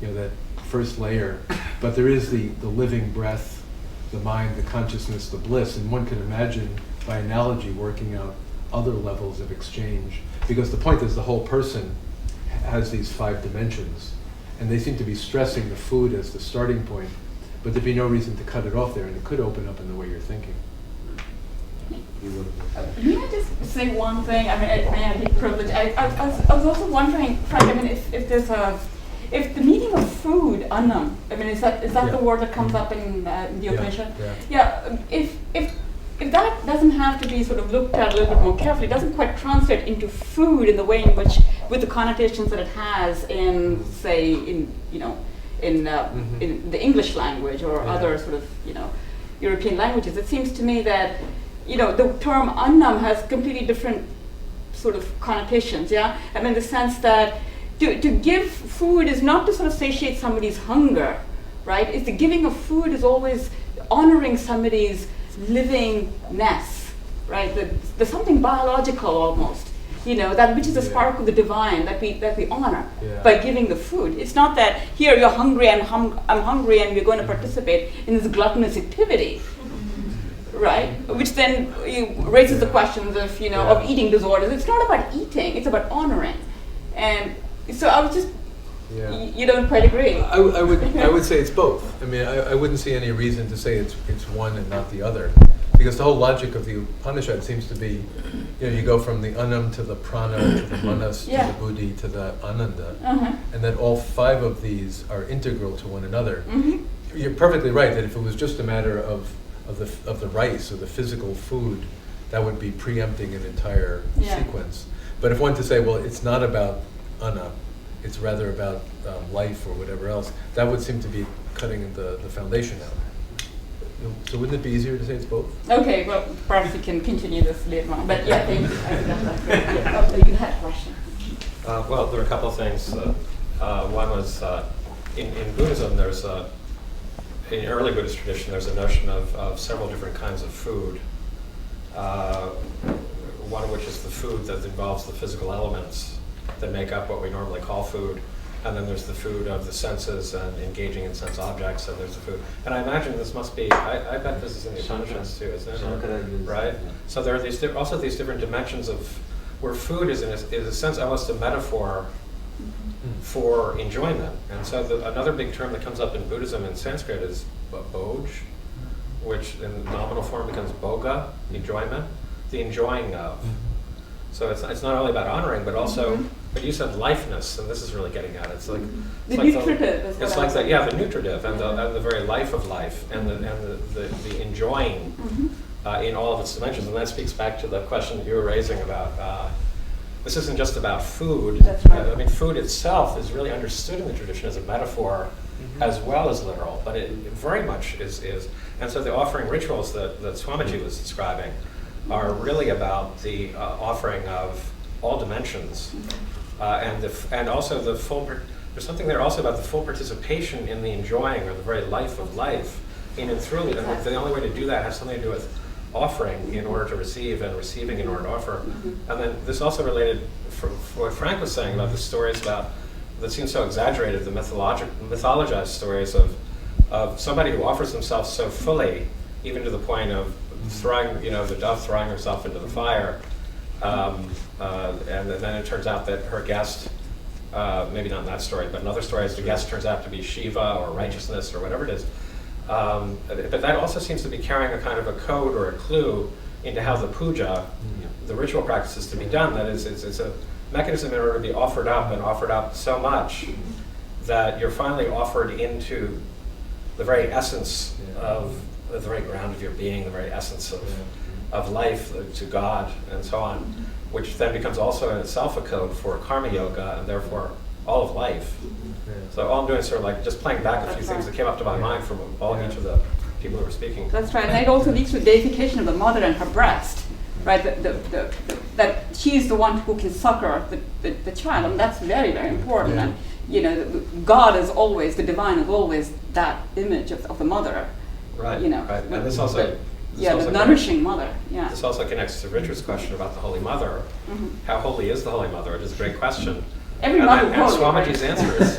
that first layer, but there is the living breath, the mind, the consciousness, the bliss, and one can imagine, by analogy, working out other levels of exchange, because the point is the whole person has these 5 dimensions, and they seem to be stressing the food as the starting point, but there'd be no reason to cut it off there, and it could open up in the way you're thinking. May I just say one thing? I mean, may I be privileged? I was also wondering, Frank, I mean, if the meaning of food, annam, I mean, is that the word that comes up in the Upanishad? Yeah. If that doesn't have to be sort of looked at a little bit more carefully, it doesn't quite translate into food in the way in which, with the connotations that it has in, say, in the English language or other sort of, European languages. It seems to me that, the term annam has completely different sort of connotations, I mean, the sense that to give food is not to sort of satiate somebody's hunger, right? It's the giving of food is always honoring somebody's livingness, right? There's something biological almost, that which is the spark of the divine that we honor by giving the food. It's not that here you're hungry and I'm hungry and we're going to participate in this gluttonous activity, right? Which then raises the questions of of eating disorders. It's not about eating; it's about honoring. And so I was just, you don't quite agree. I would say it's both. I mean, I wouldn't see any reason to say it's one and not the other, because the whole logic of the Upanishad seems to be, you go from the annam to the prana to the manas to the buddhi to the ananda, and that all 5 of these are integral to one another. You're perfectly right that if it was just a matter of the rice or the physical food, that would be preempting an entire sequence. But if one to say, well, it's not about anna, it's rather about life or whatever else, that would seem to be cutting the foundation out. So wouldn't it be easier to say it's both? Okay, well, perhaps we can continue this later on. But thank you. You had a question. Well, there are a couple of things. One was in Buddhism, in early Buddhist tradition, there's a notion of several different kinds of food. one of which is the food that involves the physical elements that make up what we normally call food. And then there's the food of the senses and engaging in sense objects, and there's the food. And I imagine this must be, I bet this is in the Upanishads too, isn't it? Right? So there are also these different dimensions of where food is in a sense almost a metaphor for enjoyment. And so another big term that comes up in Buddhism in Sanskrit is boj, which in nominal form becomes boga, enjoyment, the enjoying of. So it's not only about honoring, but also, but you said lifeness, and this is really getting at it. It's like The nutritive is it's what like I the, yeah, the nutritive and the very life of life and the enjoying in all of its dimensions. And that speaks back to the question that you were raising about this isn't just about food. That's right. I mean, food itself is really understood in the tradition as a metaphor as well as literal, but it very much is. And so the offering rituals that Swamiji was describing are really about the offering of all dimensions, and also the full. There's something there also about the full participation in the enjoying or the very life of life in and through it. And the only way to do that has something to do with offering in order to receive and receiving in order to offer. And then this also related for what Frank was saying about the stories about that seem so exaggerated, the mythologized stories of somebody who offers themselves so fully, even to the point of throwing, the dove throwing herself into the fire, and then it turns out that her guest, maybe not in that story, but in other stories, the guest turns out to be Shiva or righteousness or whatever it is. But that also seems to be carrying a kind of a code or a clue into how the puja, the ritual practice, is to be done. That is, it's a mechanism in order to be offered up and offered up so much that you're finally offered into the very essence of the very ground of your being, the very essence of life, to God, and so on, which then becomes also in itself a code for karma yoga and therefore all of life. So all I'm doing is sort of like just playing back a few things that came up to my mind from each of the people who were speaking. That's right, and it also leads to deification of the mother and her breast, right? That she's the one who can succor the child, and that's very, very important. And God is always, the divine is always that image of the mother. Right. Right. And this also. The nourishing mother. Yeah. This also connects to Richard's question about the Holy Mother. How holy is the Holy Mother? It is a great question. Every mother and Swamiji's answer is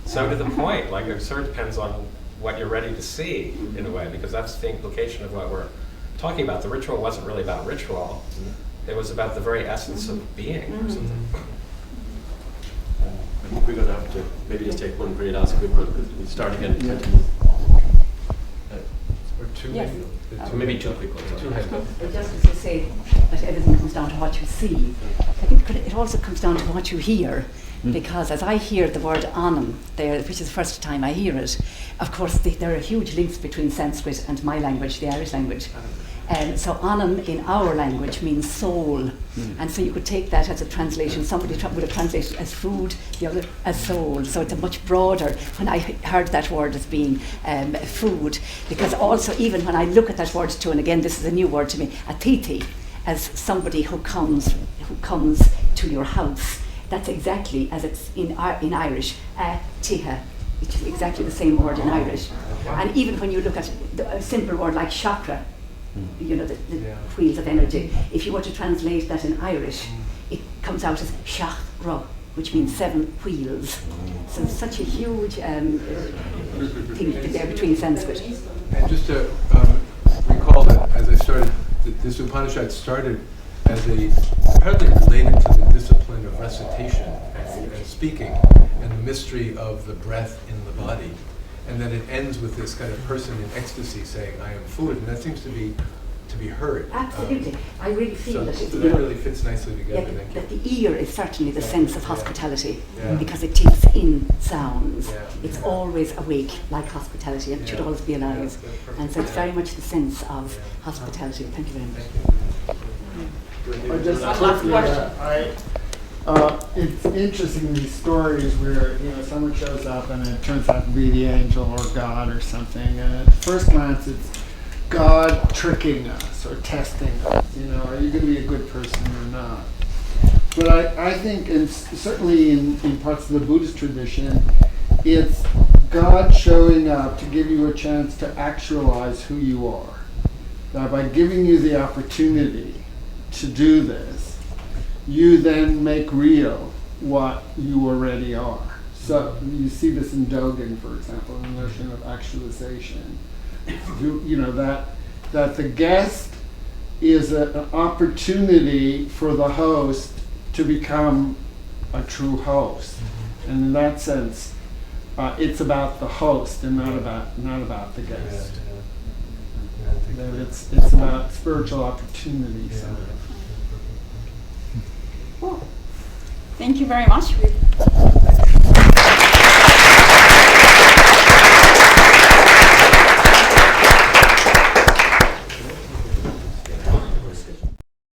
so to the point. Like it sort of depends on what you're ready to see in a way, because that's the implication of what we're talking about. The ritual wasn't really about ritual. It was about the very essence of being or something. I think we're going to have to maybe just take one very last quick one because we start again. Or two, Yes. Maybe two quick ones. Just to say that everything comes down to what you see, I think it also comes down to what you hear. Because as I hear the word Anam there, which is the first time I hear it, of course there are huge links between Sanskrit and my language, the Irish language. So Anam in our language means soul. And so you could take that as a translation. Somebody would have translated as food, the other as soul. So it's a much broader, when I heard that word as being food, because also even when I look at that word too, and again this is a new word to me, atiti, as somebody who comes to your house. That's exactly as it's in Irish, tiha, which is exactly the same word in Irish. And even when you look at a simple word like chakra, the wheels of energy, if you were to translate that in Irish, it comes out as shachra, which means 7 wheels. So it's such a huge thing there between Sanskrit. And just to recall that as I started, this Upanishad started as apparently related to the discipline of recitation and speaking and the mystery of the breath in the body. And then it ends with this kind of person in ecstasy saying, I am food, and that seems to be heard. Absolutely. I really feel that so that really fits nicely together. That the ear is certainly the sense of hospitality, because it takes in sounds. It's always awake, like hospitality, and it should always be alive. And so it's very much the sense of hospitality. Thank you very much. Just quickly, it's interesting, these stories where someone shows up and it turns out to be the angel or God or something, and at first glance it's God tricking us or testing us. Are you going to be a good person or not? But I think, and certainly in parts of the Buddhist tradition, it's God showing up to give you a chance to actualize who you are. that by giving you the opportunity to do this, you then make real what you already are. So you see this in Dogen, for example, the notion of actualization. You know, that the guest is an opportunity for the host to become a true host. And in that sense, it's about the host and not about the guest. That it's about spiritual opportunity. Thank you very much.